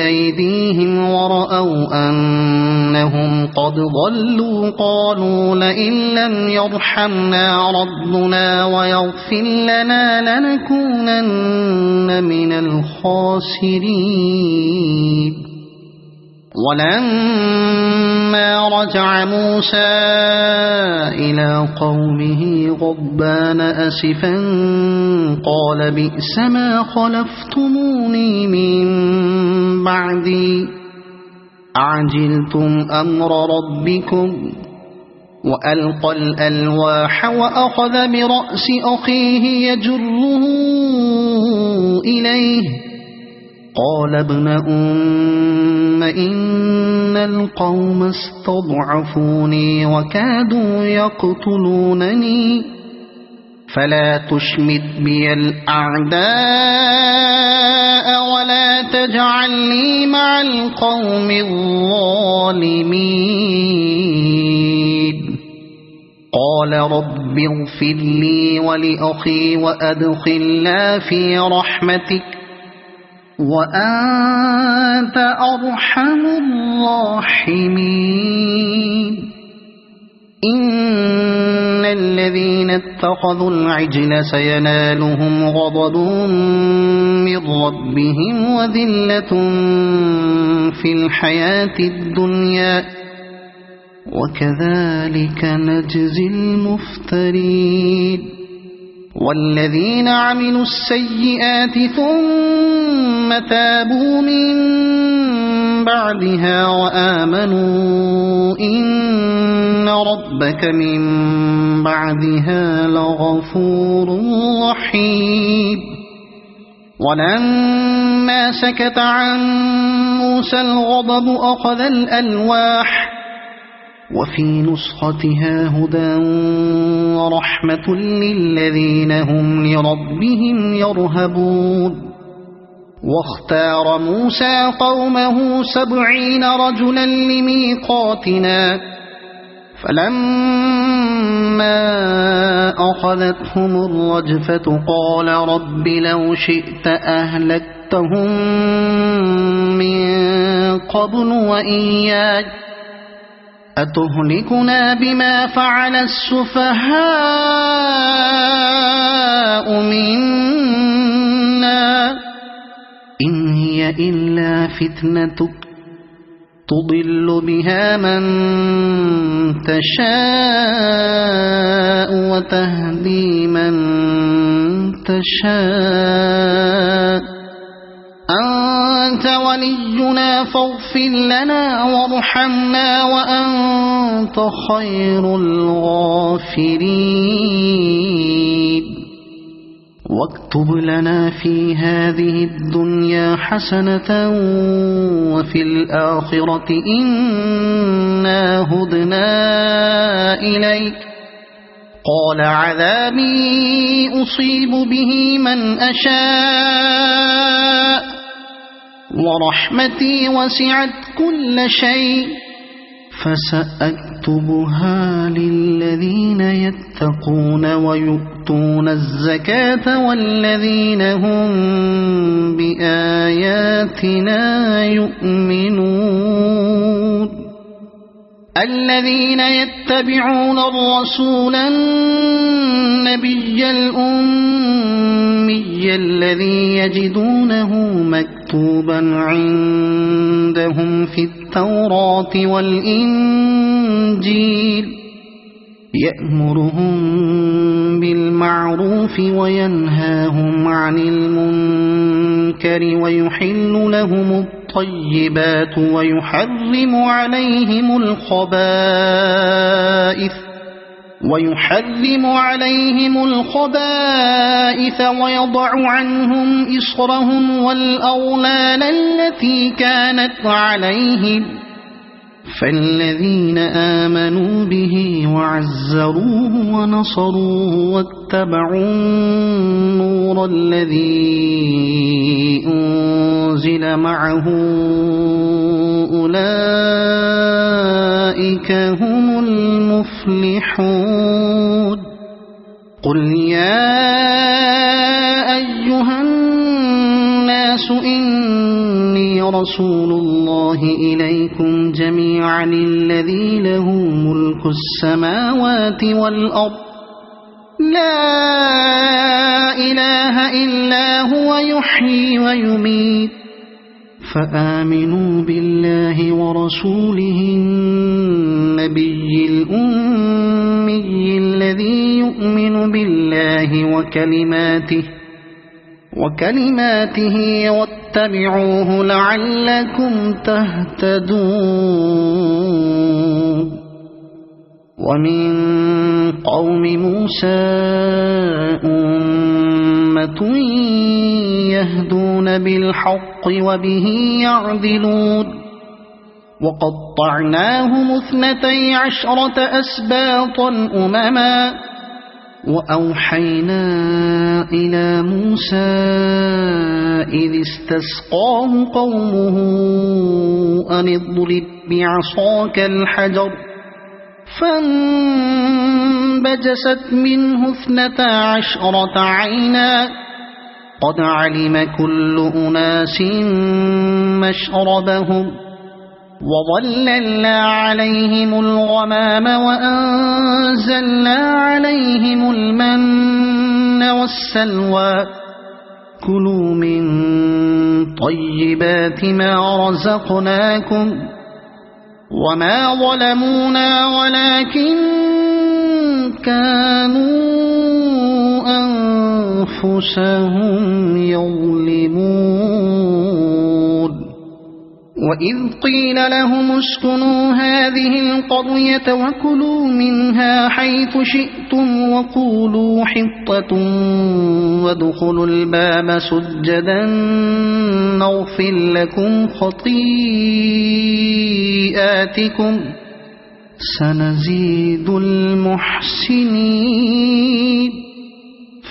أيديهم ورأوا أنهم قد ضلوا قالوا لئن لم يرحمنا ربنا ويغفر لنا لنكونن من الخاسرين ولما رجع موسى إلى قومه غضبان أسفا قال بئس ما خلفتموني من بعدي أعجلتم أمر ربكم وألقى الألواح وأخذ برأس أخيه يجره إليه قال ابن أم إن القوم استضعفوني وكادوا يقتلونني فلا تشمت بي الأعداء ولا تجعلني مع القوم الظالمين قال رب اغفر لي ولأخي وأدخلنا في رحمتك وأنت أرحم الراحمين إن الذين اتخذوا العجل سينالهم غضب من ربهم وذلة في الحياة الدنيا وكذلك نجزي المفترين والذين عملوا السيئات ثم تابوا من بعدها وآمنوا إن ربك من بعدها لغفور رحيم ولما سكت عن موسى الغضب أخذ الألواح وفي نسختها هدى ورحمة للذين هم لربهم يرهبون واختار موسى قومه 70 رجلا لميقاتنا فلما أخذتهم الرجفة قال رب لو شئت أهلكتهم من قبل وإياي أتهلكنا بما فعل السفهاء منا إن هي إلا فتنتك تضل بها من تشاء وتهدي من تشاء أنت ولينا فاغفر لنا وارحمنا وأنت خير الغافرين واكتب لنا في هذه الدنيا حسنة وفي الآخرة إنا هدنا إليك قال عذابي أصيب به من أشاء ورحمتي وسعت كل شيء فسأكتبها للذين يتقون ويؤتون الزكاة والذين هم بآياتنا يؤمنون الذين يتبعون الرسول النبي الأمي الذي يجدونه مكتوبا عندهم في التوراة والإنجيل يأمرهم بالمعروف وينهاهم عن المنكر ويحل لهم الطيبات ويحرم عليهم الخبائث ويضع عنهم إصرهم والأغلال التي كانت عليهم فالذين آمنوا به وعزروه ونصروه واتبعوا النور الذي أنزل معه أولئك هم المفلحون قل يا أيها الناس إني رسول الله إليكم جميعا الذي له ملك السماوات والأرض لا إله إلا هو يحيي ويميت فآمنوا بالله ورسوله النبي الأمي الذي يؤمن بالله وكلماته واتبعوه لعلكم تهتدون ومن قوم موسى أمة يهدون بالحق وبه يعدلون وقطعناهم 12 أسباطا أمما وأوحينا إلى موسى إذ استسقاه قومه أن اضرب بعصاك الحجر فانبجست منه 12 عينا قد علم كل أناس مشربهم وظللنا عليهم الغمام وأنزلنا عليهم المن والسلوى كلوا من طيبات ما رزقناكم وما ظلمونا ولكن كانوا أنفسهم يظلمون وإذ قيل لهم اسكنوا هذه القرية وكلوا منها حيث شئتم وقولوا حطة وادخلوا الباب سجدا نغفر لكم خطيئاتكم سنزيد المحسنين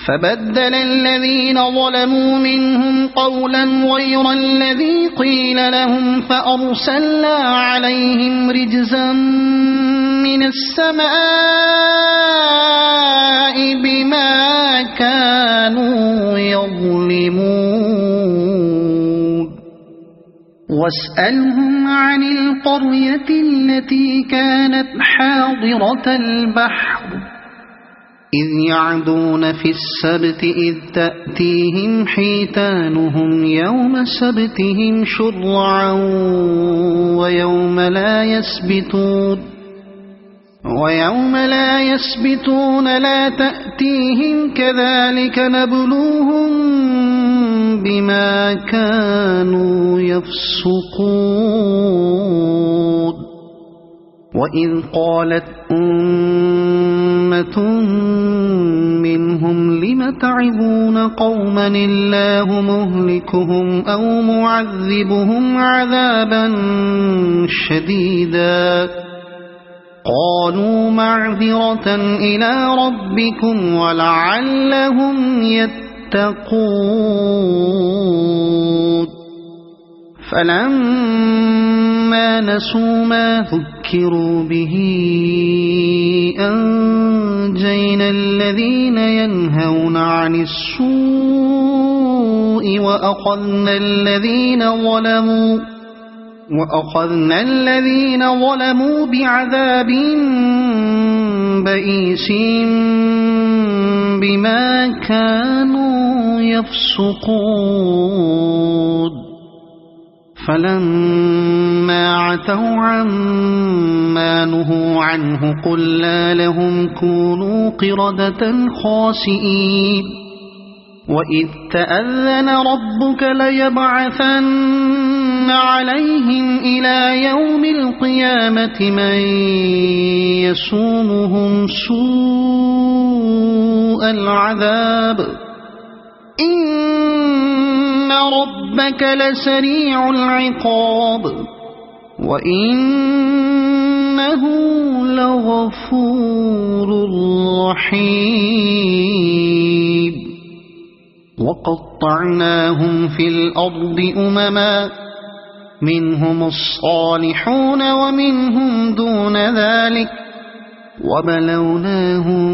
فبدل الذين ظلموا منهم قولا غير الذي قيل لهم فأرسلنا عليهم رجزا من السماء بما كانوا يظلمون واسألهم عن القرية التي كانت حاضرة البحر إذ يعدون في السبت إذ تأتيهم حيتانهم يوم سبتهم شرعا ويوم لا يسبتون لا تأتيهم كذلك نبلوهم بما كانوا يفسقون وإذ قالت أمة منهم لم تعظون قوما الله مهلكهم أو معذبهم عذابا شديدا قالوا معذرة إلى ربكم ولعلهم يتقون فلما نسوا ما ذكروا به أنجينا الذين ينهون عن السوء وأخذنا الذين ظلموا بعذاب بئيس بما كانوا يفسقون فلما عتوا عما نهوا عنه قلنا لهم كونوا قردة خاسئين وإذ تأذن ربك ليبعثن عليهم إلى يوم القيامة من يسومهم سوء العذاب إن ربك لسريع العقاب وإنه لغفور رحيم وقطعناهم في الأرض أمما منهم الصالحون ومنهم دون ذلك وبلوناهم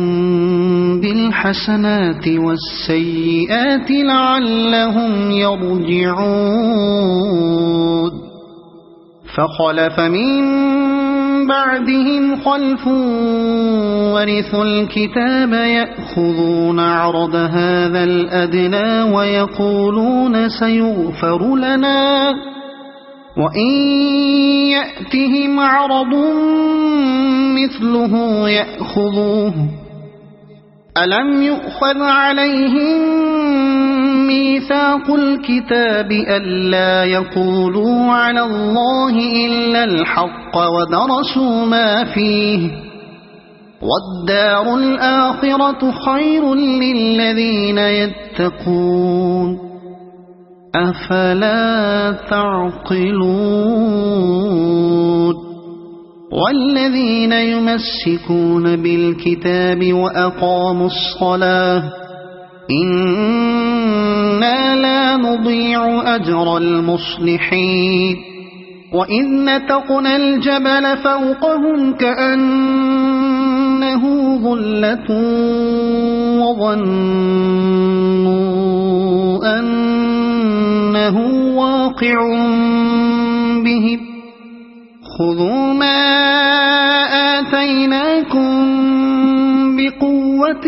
بالحسنات والسيئات لعلهم يرجعون فخلف من بعدهم خلف ورثوا الكتاب يأخذون عرض هذا الأدنى ويقولون سيغفر لنا وإن يأتهم عرض مثله يأخذوه ألم يؤخذ عليهم ميثاق الكتاب ألا يقولوا على الله إلا الحق ودرسوا ما فيه والدار الآخرة خير للذين يتقون أفلا تعقلون والذين يمسكون بالكتاب وأقاموا الصلاة إنا لا نضيع أجر المصلحين وإذ نتقنا الجبل فوقهم كأنه ظلة وظنوا أنه واقع بهم خذوا ما آتيناكم بقوة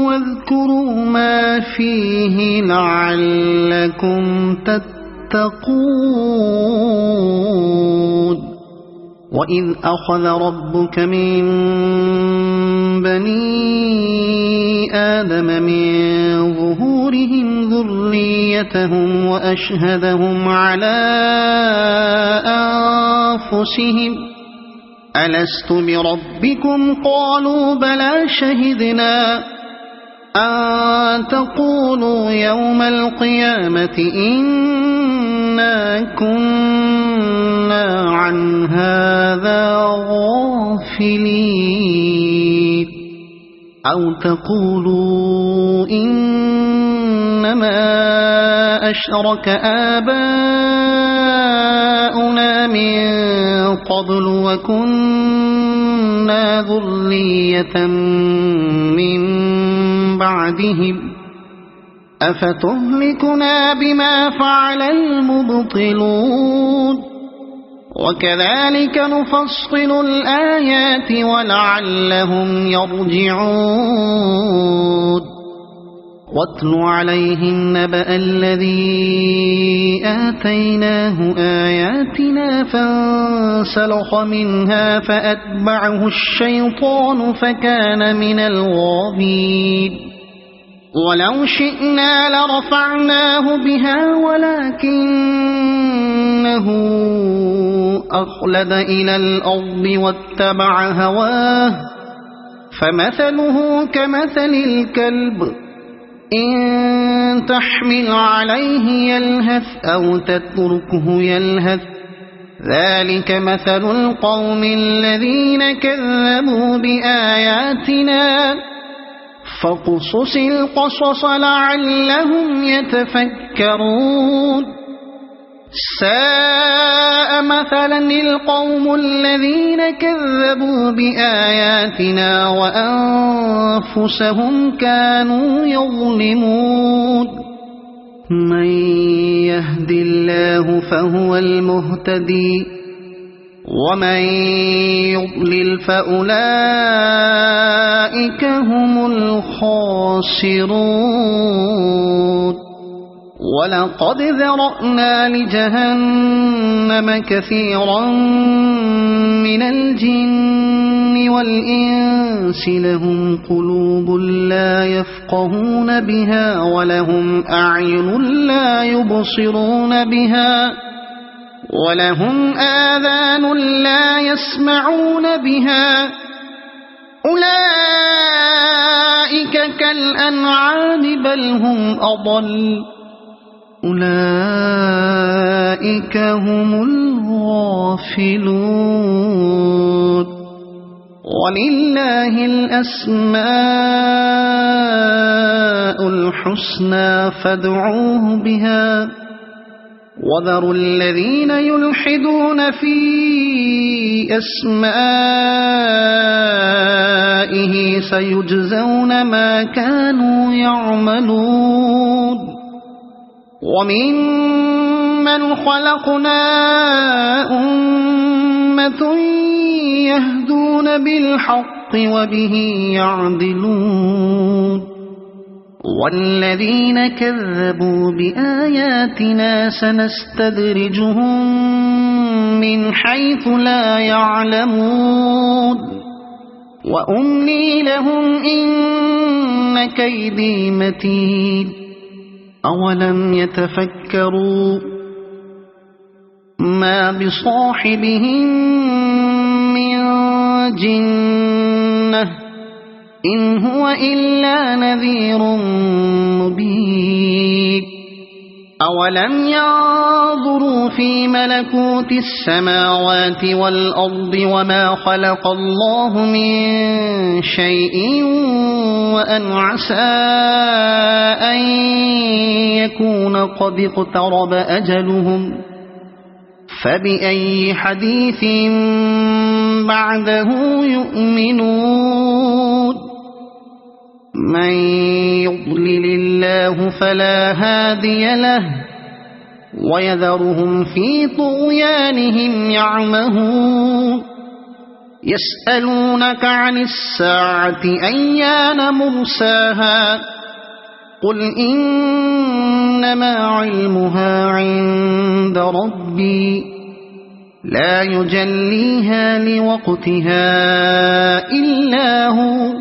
واذكروا ما فيه لعلكم تتقون وإذ أخذ ربك من بني آدم من ظهورهم ذريتهم وأشهدهم على أنفسهم ألست بربكم قالوا بلى شهدنا أن تقولوا يوم القيامة إنا كنا عن هذا غافلين أو تقولوا إنما أشرك آباؤنا من قبل وكنا ذرية من بعدهم أفتهلكنا بما فعل المبطلون وكذلك نفصل الآيات ولعلهم يرجعون واتل عليهم نبأ الذي آتيناه آياتنا فانسلخ منها فأتبعه الشيطان فكان من الغاوين ولو شئنا لرفعناه بها ولكنه أخلد إلى الأرض واتبع هواه فمثله كمثل الكلب إن تحمل عليه يلهث أو تتركه يلهث ذلك مثل القوم الذين كذبوا بآياتنا فاقصص القصص لعلهم يتفكرون ساء مثلا القوم الذين كذبوا بآياتنا وأنفسهم كانوا يظلمون من يهد الله فهو المهتدي ومن يضلل فأولئك هم الخاسرون ولقد ذرأنا لجهنم كثيرا من الجن والإنس لهم قلوب لا يفقهون بها ولهم أعين لا يبصرون بها ولهم آذان لا يسمعون بها أولئك كالأنعام بل هم أضل أولئك هم الغافلون ولله الأسماء الحسنى فادعوه بها وذروا الذين يلحدون في أسمائه سيجزون ما كانوا يعملون وممن خلقنا أمة يهدون بالحق وبه يعدلون والذين كذبوا بآياتنا سنستدرجهم من حيث لا يعلمون وأملي لهم إن كيدي متين أولم يتفكروا ما بصاحبهم من جنة إن هو إلا نذير مبين أولم ينظروا في ملكوت السماوات والأرض وما خلق الله من شيء وأن عسى أن يكون قد اقترب أجلهم فبأي حديث بعده يؤمنون من يضلل الله فلا هادي له ويذرهم في طغيانهم يعمهون يسألونك عن الساعة أيان مرساها قل إنما علمها عند ربي لا يجليها لوقتها إلا هو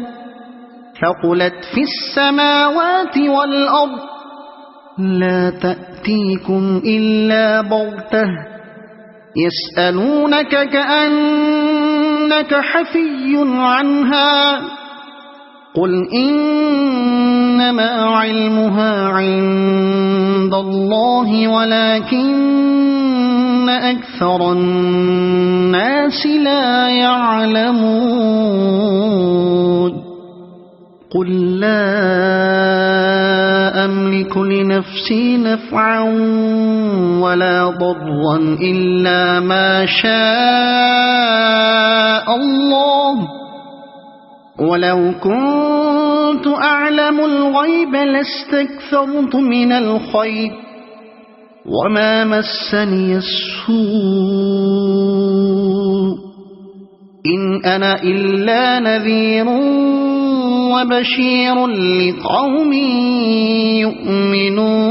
ثقلت في السماوات والأرض لا تأتيكم إلا بغتة يسألونك كأنك حفي عنها قل إنما علمها عند الله ولكن أكثر الناس لا يعلمون قل لا أملك لنفسي نفعا ولا ضرا إلا ما شاء الله ولو كنت أعلم الغيب لاستكثرت من الخير وما مسني السوء إن أنا إلا نذير وبشير لقوم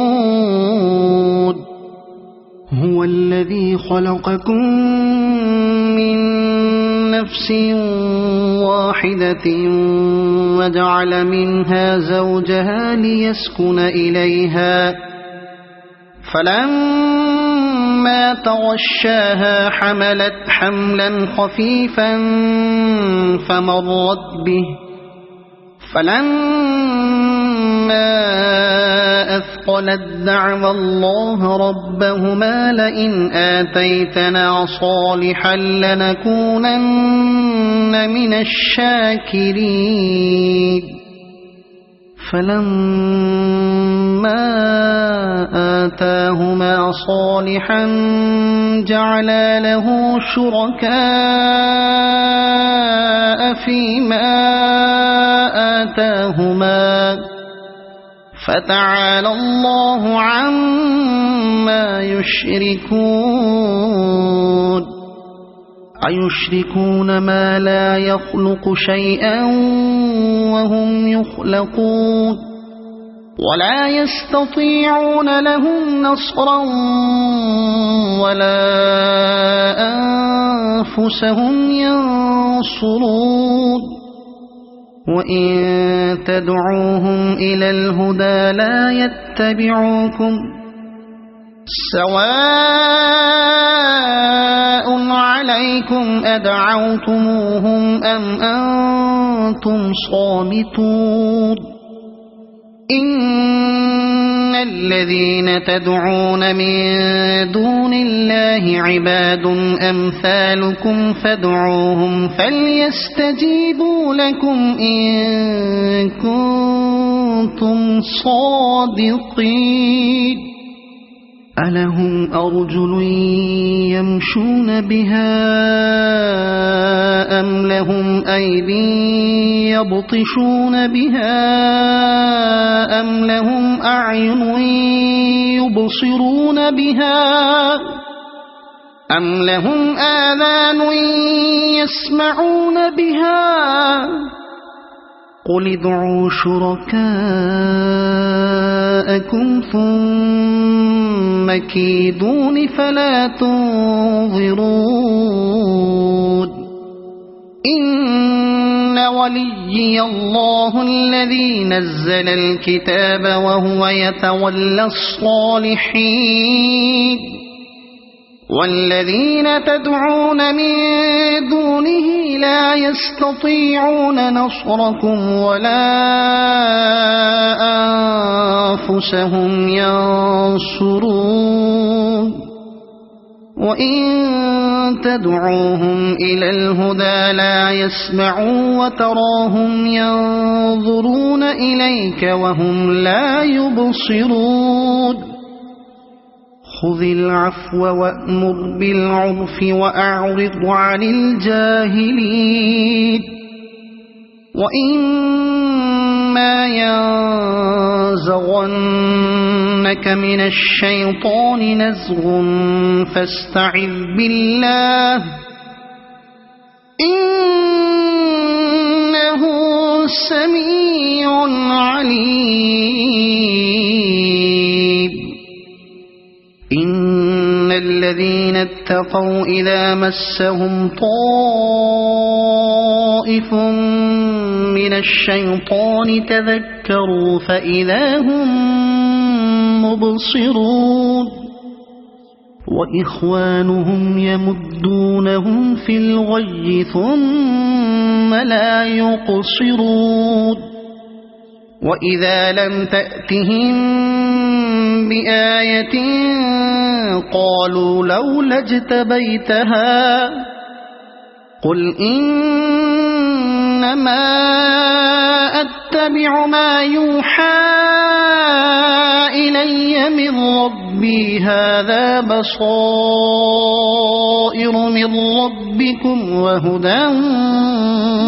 يؤمنون هو الذي خلقكم من نفس واحدة وجعل منها زوجها ليسكن إليها فلما تغشاها حملت حملا خفيفا فمرت به فلما أثقلت دعوا الله ربهما لئن آتيتنا صالحا لنكونن من الشاكرين فلما آتاهما صالحا جعلا له شركاء فيما آتاهما فتعالى الله عما يشركون أيشركون ما لا يخلق شيئا وهم يخلقون ولا يستطيعون لهم نصرا ولا أنفسهم ينصرون وإن تدعوهم إلى الهدى لا يتبعوكم سواء عليكم أدعوتموهم أم أنتم صامتون إن الذين تدعون من دون الله عباد أمثالكم فادعوهم فليستجيبوا لكم إن كنتم صادقين ألهم أرجل يمشون بها أم لهم أيدي يبطشون بها أم لهم أعين يبصرون بها أم لهم آذان يسمعون بها قل ادعوا شركاءكم ثم كيدون فلا تنظرون إن وليي الله الذي نزل الكتاب وهو يتولى الصالحين والذين تدعون من دونه لا يستطيعون نصركم ولا أنفسهم ينصرون وإن تدعوهم إلى الهدى لا يسمعوا وتراهم ينظرون إليك وهم لا يبصرون خذ العفو وأمر بالعرف وأعرض عن الجاهلين وإما ينزغنك من الشيطان نزغ فاستعذ بالله إنه سميع عليم إن الذين اتقوا إذا مسهم طائف من الشيطان تذكروا فإذا هم مبصرون وإخوانهم يمدونهم في الغي ثم لا يقصرون وإذا لم تأتهم بآية قالوا لولا اجتبيتها قل إنما أتبع ما يوحى إلي من ربي هذا بصائر من ربكم وهدى